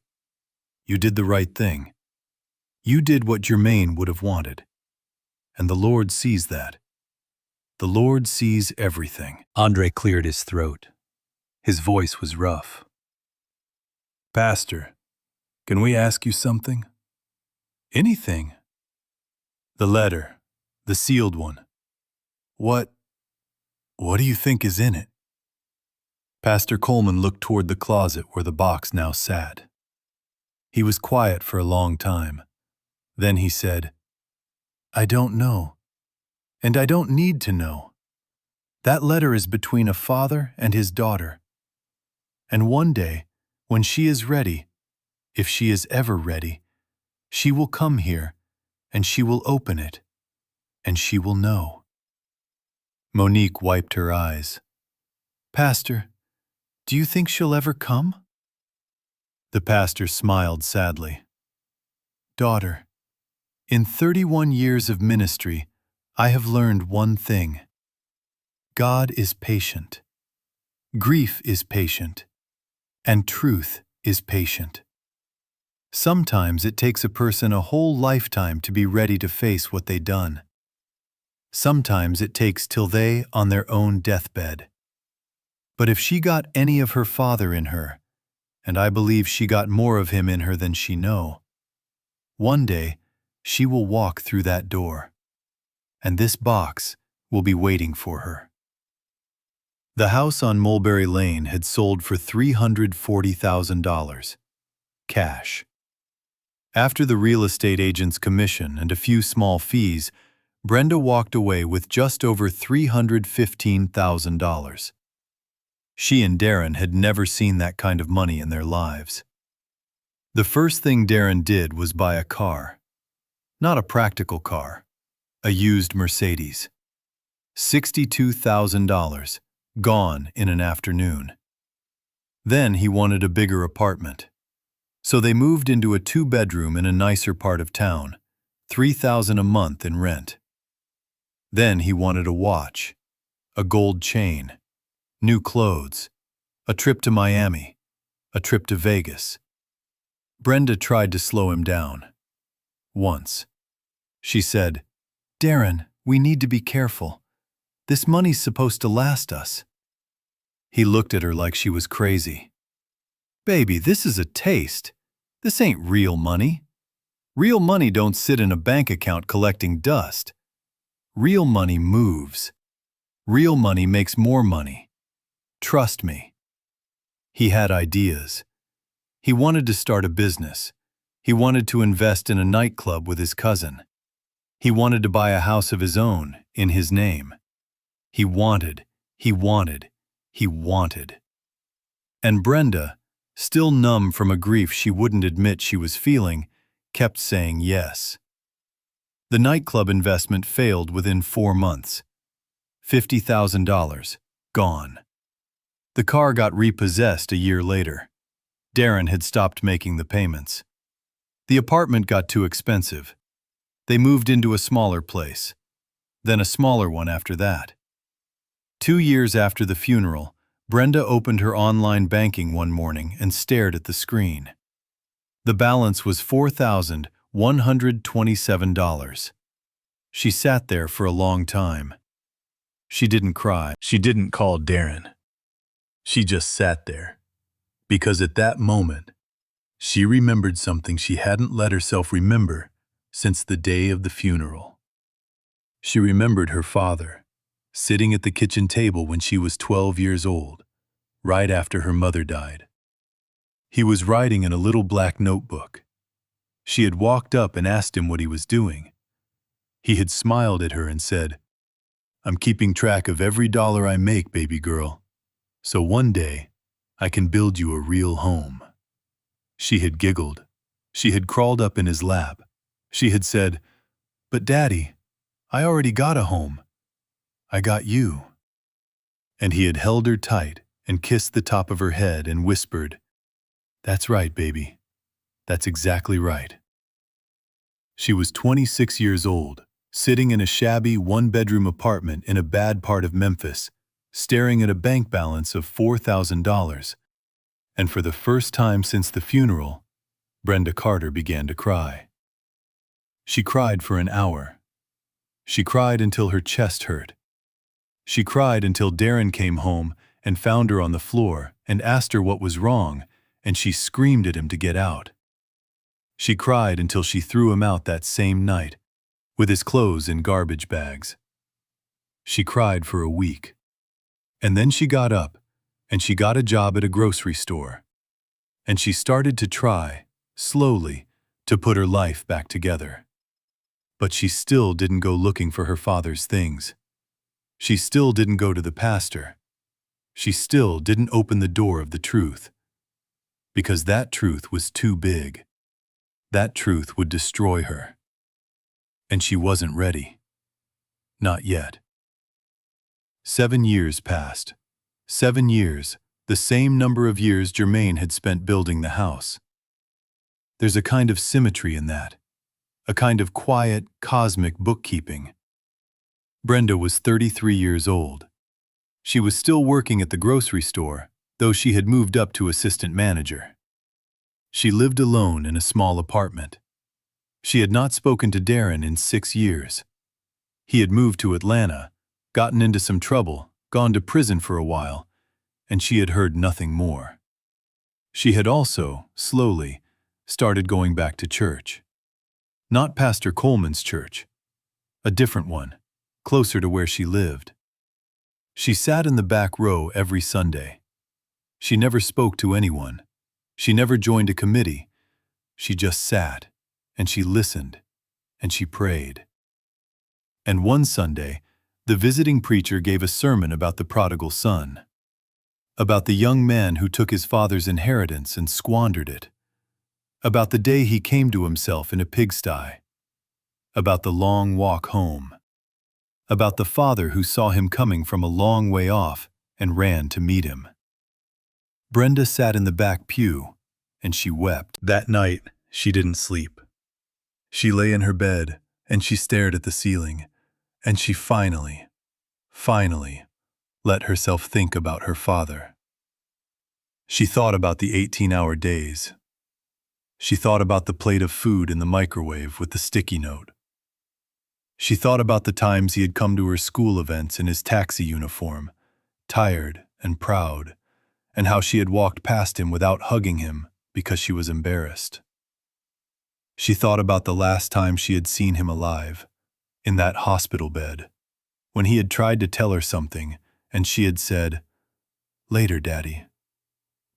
You did the right thing. You did what Jermaine would have wanted. And the Lord sees that. The Lord sees everything." Andre cleared his throat. His voice was rough. "Pastor, can we ask you something?" "Anything." "The letter, the sealed one. What do you think is in it?" Pastor Coleman looked toward the closet where the box now sat. He was quiet for a long time. Then he said, "I don't know. And I don't need to know. That letter is between a father and his daughter. And one day, when she is ready, if she is ever ready, she will come here, and she will open it, and she will know." Monique wiped her eyes. "Pastor, do you think she'll ever come?" The pastor smiled sadly. "Daughter, in 31 years of ministry, I have learned one thing. God is patient. Grief is patient. And truth is patient. Sometimes it takes a person a whole lifetime to be ready to face what they done. Sometimes it takes till they on their own deathbed. But if she got any of her father in her, and I believe she got more of him in her than she know, one day she will walk through that door, and this box will be waiting for her." The house on Mulberry Lane had sold for $340,000, cash. After the real estate agent's commission and a few small fees, Brenda walked away with just over $315,000. She and Darren had never seen that kind of money in their lives. The first thing Darren did was buy a car. Not a practical car, a used Mercedes. $62,000, gone in an afternoon. Then he wanted a bigger apartment. So they moved into a 2-bedroom in a nicer part of town, $3,000 a month in rent. Then he wanted a watch, a gold chain, new clothes, a trip to Miami, a trip to Vegas. Brenda tried to slow him down. Once. She said, "Darren, we need to be careful. This money's supposed to last us." He looked at her like she was crazy. "Baby, this is a taste. This ain't real money. Real money don't sit in a bank account collecting dust. Real money moves. Real money makes more money. Trust me." He had ideas. He wanted to start a business. He wanted to invest in a nightclub with his cousin. He wanted to buy a house of his own, in his name. He wanted. And Brenda, still numb from a grief she wouldn't admit she was feeling, kept saying yes. The nightclub investment failed within 4 months. $50,000, gone. The car got repossessed a year later. Darren had stopped making the payments. The apartment got too expensive. They moved into a smaller place, then a smaller one after that. 2 years after the funeral, Brenda opened her online banking one morning and stared at the screen. The balance was $4,127. She sat there for a long time. She didn't cry. She didn't call Darren. She just sat there. Because at that moment, she remembered something she hadn't let herself remember since the day of the funeral. She remembered her father, sitting at the kitchen table when she was 12 years old, right after her mother died. He was writing in a little black notebook. She had walked up and asked him what he was doing. He had smiled at her and said, "I'm keeping track of every dollar I make, baby girl, so one day I can build you a real home." She had giggled. She had crawled up in his lap. She had said, "But Daddy, I already got a home. I got you." And he had held her tight and kissed the top of her head and whispered, "That's right, baby. That's exactly right." She was 26 years old, sitting in a shabby one-bedroom apartment in a bad part of Memphis, staring at a bank balance of $4,000. And for the first time since the funeral, Brenda Carter began to cry. She cried for an hour. She cried until her chest hurt. She cried until Darren came home and found her on the floor and asked her what was wrong, and she screamed at him to get out. She cried until she threw him out that same night, with his clothes in garbage bags. She cried for a week. And then she got up, and she got a job at a grocery store. And she started to try, slowly, to put her life back together. But she still didn't go looking for her father's things. She still didn't go to the pastor. She still didn't open the door of the truth. Because that truth was too big. That truth would destroy her. And she wasn't ready. Not yet. 7 years passed. 7 years, the same number of years Jermaine had spent building the house. There's a kind of symmetry in that. A kind of quiet, cosmic bookkeeping. Brenda was 33 years old. She was still working at the grocery store, though she had moved up to assistant manager. She lived alone in a small apartment. She had not spoken to Darren in 6 years. He had moved to Atlanta, gotten into some trouble, gone to prison for a while, and she had heard nothing more. She had also, slowly, started going back to church. Not Pastor Coleman's church. A different one, closer to where she lived. She sat in the back row every Sunday. She never spoke to anyone. She never joined a committee. She just sat, and she listened, and she prayed. And one Sunday, the visiting preacher gave a sermon about the prodigal son, about the young man who took his father's inheritance and squandered it, about the day he came to himself in a pigsty, about the long walk home, about the father who saw him coming from a long way off and ran to meet him. Brenda sat in the back pew, and she wept. That night, she didn't sleep. She lay in her bed, and she stared at the ceiling, and she finally let herself think about her father. She thought about the 18-hour days. She thought about the plate of food in the microwave with the sticky note. She thought about the times he had come to her school events in his taxi uniform, tired and proud, and how she had walked past him without hugging him because she was embarrassed. She thought about the last time she had seen him alive, in that hospital bed, when he had tried to tell her something, and she had said, "Later, Daddy.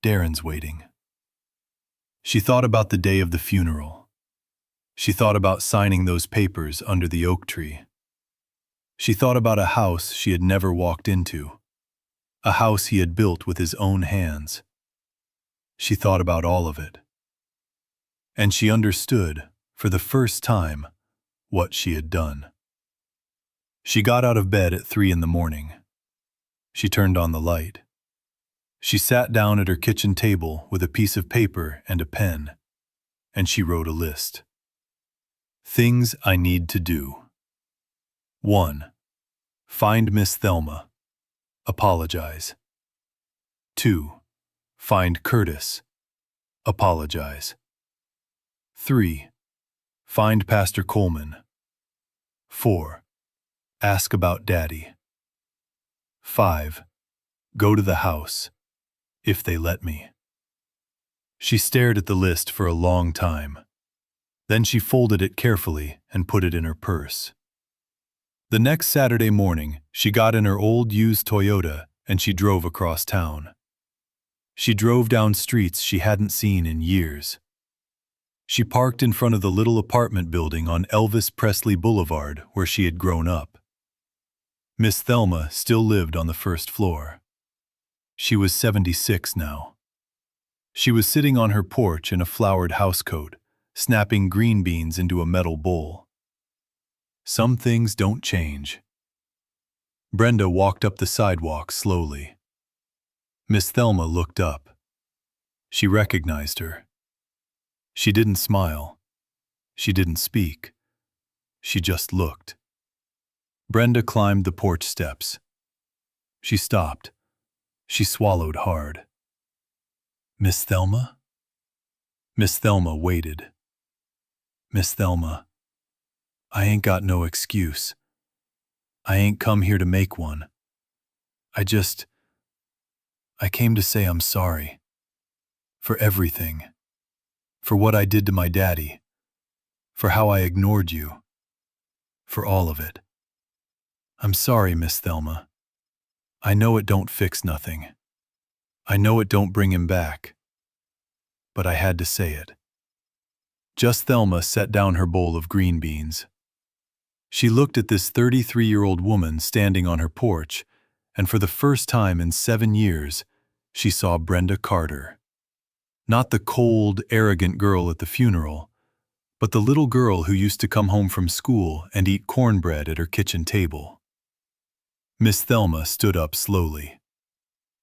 Darren's waiting." She thought about the day of the funeral. She thought about signing those papers under the oak tree. She thought about a house she had never walked into, a house he had built with his own hands. She thought about all of it. And she understood, for the first time, what she had done. She got out of bed at 3 in the morning. She turned on the light. She sat down at her kitchen table with a piece of paper and a pen, and she wrote a list. Things I need to do. 1. Find Miss Thelma. Apologize. 2. Find Curtis. Apologize. 3. Find Pastor Coleman. 4. Ask about Daddy. 5. Go to the house, if they let me. She stared at the list for a long time. Then she folded it carefully and put it in her purse. The next Saturday morning, she got in her old used Toyota and she drove across town. She drove down streets she hadn't seen in years. She parked in front of the little apartment building on Elvis Presley Boulevard where she had grown up. Miss Thelma still lived on the first floor. She was 76 now. She was sitting on her porch in a flowered housecoat, snapping green beans into a metal bowl. Some things don't change. Brenda walked up the sidewalk slowly. Miss Thelma looked up. She recognized her. She didn't smile. She didn't speak. She just looked. Brenda climbed the porch steps. She stopped. She swallowed hard. Miss Thelma? Miss Thelma waited. Miss Thelma, I ain't got no excuse. I ain't come here to make one. I came to say I'm sorry. For everything. For what I did to my daddy. For how I ignored you. For all of it. I'm sorry, Miss Thelma. I know it don't fix nothing. I know it don't bring him back. But I had to say it. Just Thelma set down her bowl of green beans. She looked at this 33-year-old woman standing on her porch, and for the first time in 7 years, she saw Brenda Carter. Not the cold, arrogant girl at the funeral, but the little girl who used to come home from school and eat cornbread at her kitchen table. Miss Thelma stood up slowly.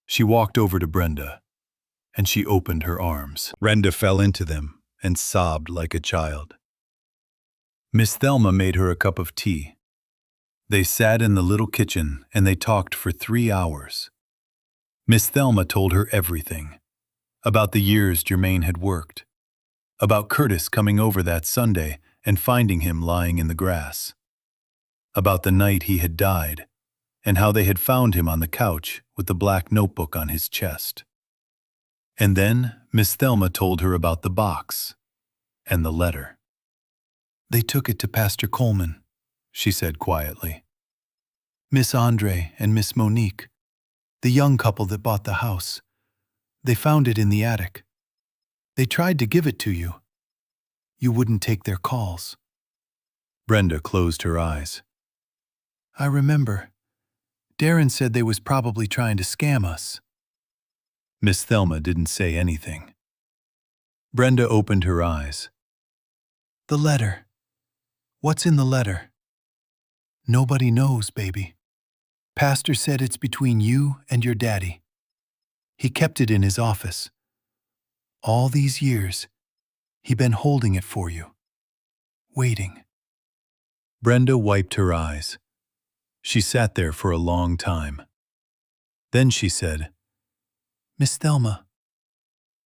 She walked over to Brenda, and she opened her arms. Brenda fell into them and sobbed like a child. Miss Thelma made her a cup of tea. They sat in the little kitchen and they talked for 3 hours. Miss Thelma told her everything. About the years Jermaine had worked. About Curtis coming over that Sunday and finding him lying in the grass. About the night he had died, and how they had found him on the couch with the black notebook on his chest. And then Miss Thelma told her about the box and the letter. They took it to Pastor Coleman, she said quietly. Miss Andre and Miss Monique, the young couple that bought the house. They found it in the attic. They tried to give it to you. You wouldn't take their calls. Brenda closed her eyes. I remember. Darren said they was probably trying to scam us. Miss Thelma didn't say anything. Brenda opened her eyes. The letter. What's in the letter? Nobody knows, baby. Pastor said it's between you and your daddy. He kept it in his office. All these years, he been holding it for you. Waiting. Brenda wiped her eyes. She sat there for a long time. Then she said, Miss Thelma,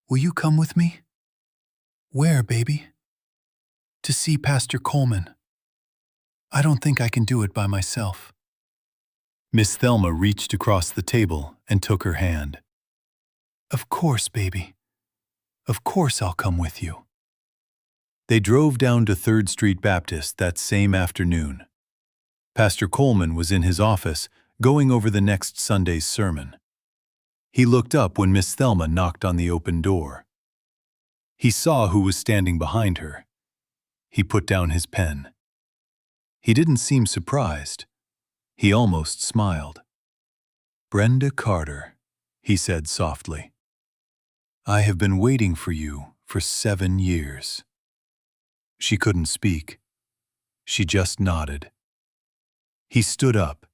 will you come with me? Where, baby? To see Pastor Coleman. I don't think I can do it by myself. Miss Thelma reached across the table and took her hand. Of course, baby. Of course I'll come with you. They drove down to 3rd Street Baptist that same afternoon. Pastor Coleman was in his office going over the next Sunday's sermon. He looked up when Miss Thelma knocked on the open door. He saw who was standing behind her. He put down his pen. He didn't seem surprised. He almost smiled. Brenda Carter, he said softly. I have been waiting for you for 7 years. She couldn't speak. She just nodded. He stood up.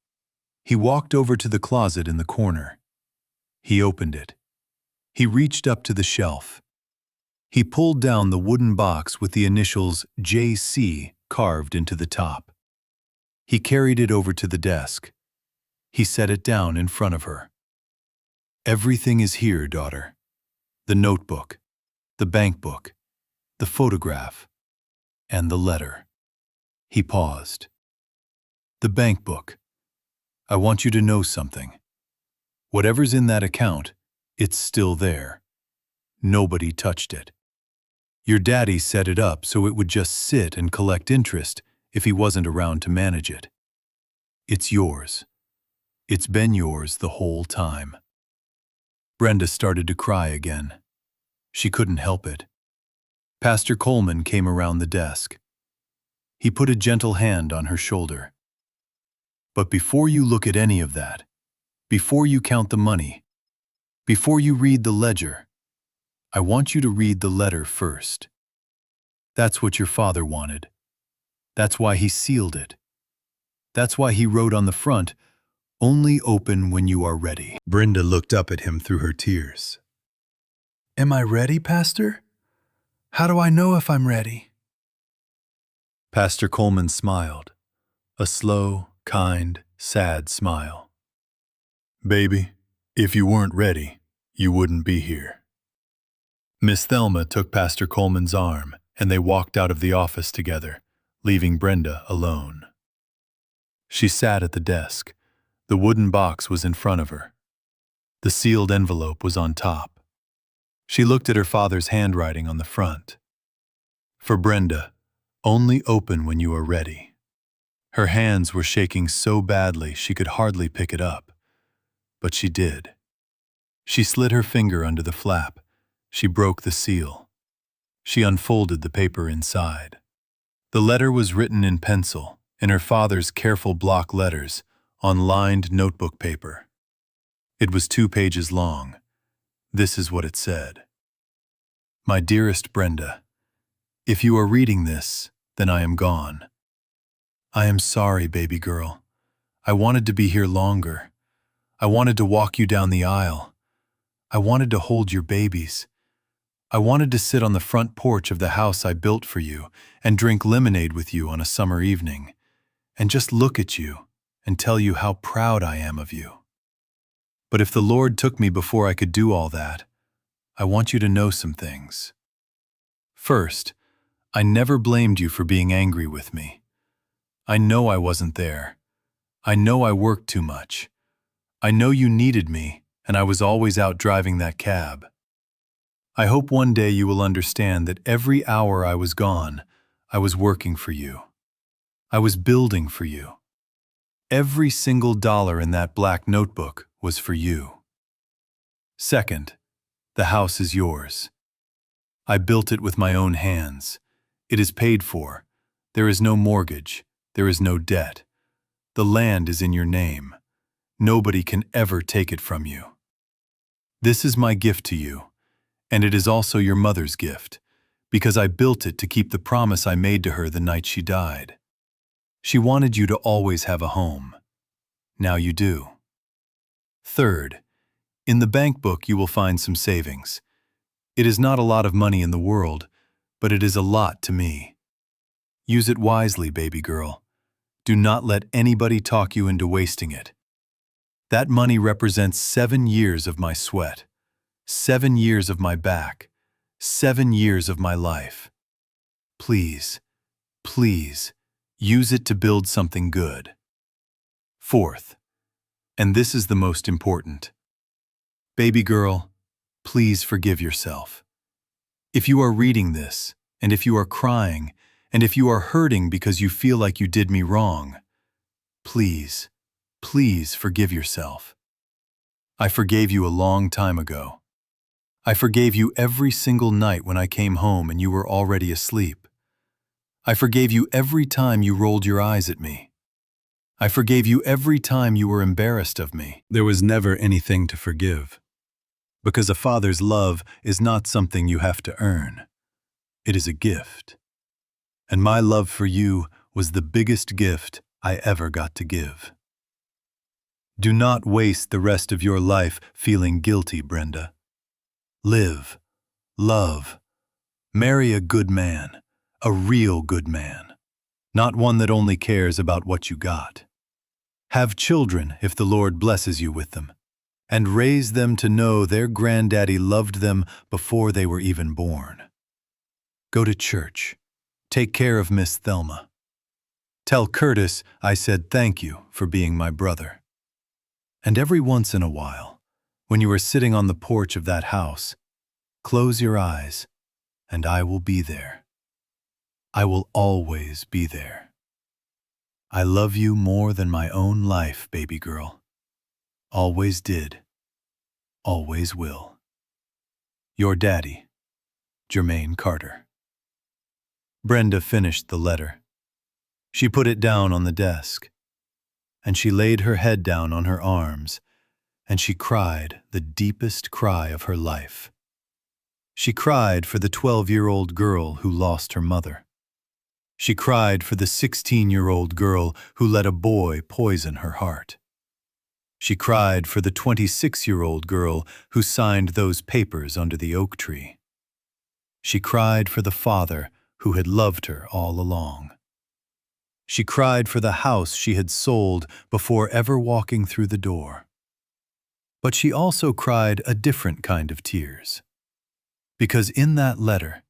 He walked over to the closet in the corner. He opened it. He reached up to the shelf. He pulled down the wooden box with the initials J.C. carved into the top. He carried it over to the desk. He set it down in front of her. Everything is here, daughter. The notebook, the bank book, the photograph, and the letter. He paused. The bank book. I want you to know something. Whatever's in that account, it's still there. Nobody touched it. Your daddy set it up so it would just sit and collect interest if he wasn't around to manage it. It's yours. It's been yours the whole time. Brenda started to cry again. She couldn't help it. Pastor Coleman came around the desk. He put a gentle hand on her shoulder. But before you look at any of that, before you count the money, before you read the ledger, I want you to read the letter first. That's what your father wanted. That's why he sealed it. That's why he wrote on the front, Only open when you are ready. Brenda looked up at him through her tears. Am I ready, Pastor? How do I know if I'm ready? Pastor Coleman smiled, a slow, kind, sad smile. Baby, if you weren't ready, you wouldn't be here. Miss Thelma took Pastor Coleman's arm, and they walked out of the office together, leaving Brenda alone. She sat at the desk. The wooden box was in front of her. The sealed envelope was on top. She looked at her father's handwriting on the front. For Brenda, only open when you are ready. Her hands were shaking so badly she could hardly pick it up. But she did. She slid her finger under the flap. She broke the seal. She unfolded the paper inside. The letter was written in pencil, in her father's careful block letters, on lined notebook paper. It was 2 pages long. This is what it said. My dearest Brenda, if you are reading this, then I am gone. I am sorry, baby girl. I wanted to be here longer. I wanted to walk you down the aisle. I wanted to hold your babies. I wanted to sit on the front porch of the house I built for you and drink lemonade with you on a summer evening, and just look at you and tell you how proud I am of you. But if the Lord took me before I could do all that, I want you to know some things. First, I never blamed you for being angry with me. I know I wasn't there. I know I worked too much. I know you needed me, and I was always out driving that cab. I hope one day you will understand that every hour I was gone, I was working for you. I was building for you. Every single dollar in that black notebook was for you. Second, the house is yours. I built it with my own hands. It is paid for. There is no mortgage. There is no debt. The land is in your name. Nobody can ever take it from you. This is my gift to you, and it is also your mother's gift, because I built it to keep the promise I made to her the night she died. She wanted you to always have a home. Now you do. Third, in the bank book you will find some savings. It is not a lot of money in the world, but it is a lot to me. Use it wisely, baby girl. Do not let anybody talk you into wasting it. That money represents 7 years of my sweat, 7 years of my back, 7 years of my life. Please, please, use it to build something good. Fourth, and this is the most important. Baby girl, please forgive yourself. If you are reading this, and if you are crying, and if you are hurting because you feel like you did me wrong, please, please forgive yourself. I forgave you a long time ago. I forgave you every single night when I came home and you were already asleep. I forgave you every time you rolled your eyes at me. I forgave you every time you were embarrassed of me. There was never anything to forgive, because a father's love is not something you have to earn. It is a gift. And my love for you was the biggest gift I ever got to give. Do not waste the rest of your life feeling guilty, Brenda. Live, love, marry a good man, a real good man, not one that only cares about what you got. Have children if the Lord blesses you with them, and raise them to know their granddaddy loved them before they were even born. Go to church. Take care of Miss Thelma. Tell Curtis I said thank you for being my brother. And every once in a while, when you are sitting on the porch of that house, close your eyes, and I will be there. I will always be there. I love you more than my own life, baby girl. Always did. Always will. Your daddy, Jermaine Carter. Brenda finished the letter. She put it down on the desk, and she laid her head down on her arms, and she cried the deepest cry of her life. She cried for the 12-year-old girl who lost her mother. She cried for the 16-year-old girl who let a boy poison her heart. She cried for the 26-year-old girl who signed those papers under the oak tree. She cried for the father who had loved her all along. She cried for the house she had sold before ever walking through the door. But she also cried a different kind of tears. Because in that letter,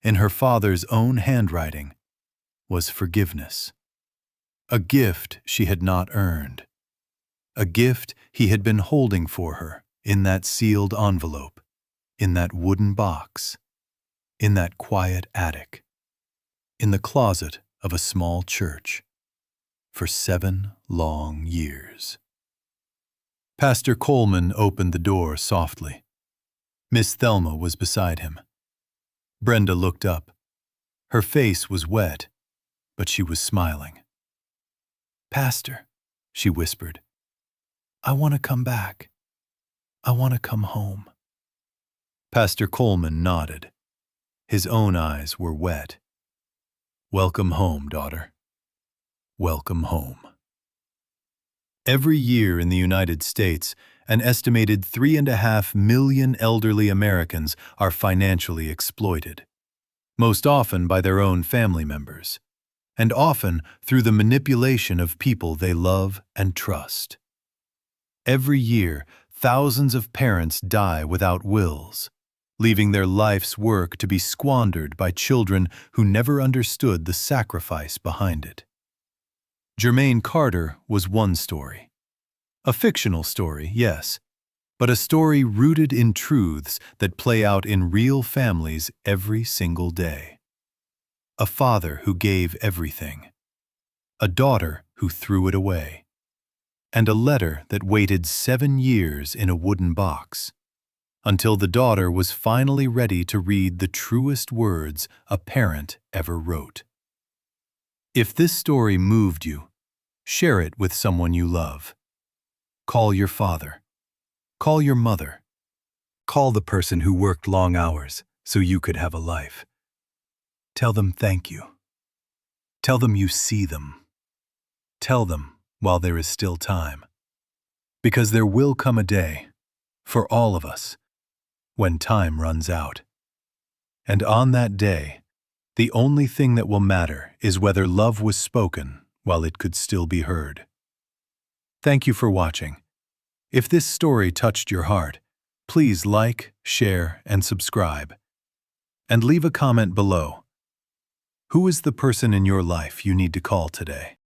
in her father's own handwriting, was forgiveness. A gift she had not earned. A gift he had been holding for her in that sealed envelope, in that wooden box, in that quiet attic, in the closet of a small church, for 7 long years. Pastor Coleman opened the door softly. Miss Thelma was beside him. Brenda looked up. Her face was wet, but she was smiling. "Pastor," she whispered, "I want to come back. I want to come home." Pastor Coleman nodded. His own eyes were wet. "Welcome home, daughter. Welcome home." Every year in the United States, an estimated 3.5 million elderly Americans are financially exploited, most often by their own family members, and often through the manipulation of people they love and trust. Every year, thousands of parents die without wills, leaving their life's work to be squandered by children who never understood the sacrifice behind it. Jermaine Carter was one story. A fictional story, yes, but a story rooted in truths that play out in real families every single day. A father who gave everything. A daughter who threw it away. And a letter that waited 7 years in a wooden box, until the daughter was finally ready to read the truest words a parent ever wrote. If this story moved you, share it with someone you love. Call your father. Call your mother. Call the person who worked long hours so you could have a life. Tell them thank you. Tell them you see them. Tell them while there is still time. Because there will come a day, for all of us, when time runs out. And on that day, the only thing that will matter is whether love was spoken while it could still be heard. Thank you for watching. If this story touched your heart, please like, share, and subscribe. And leave a comment below. Who is the person in your life you need to call today?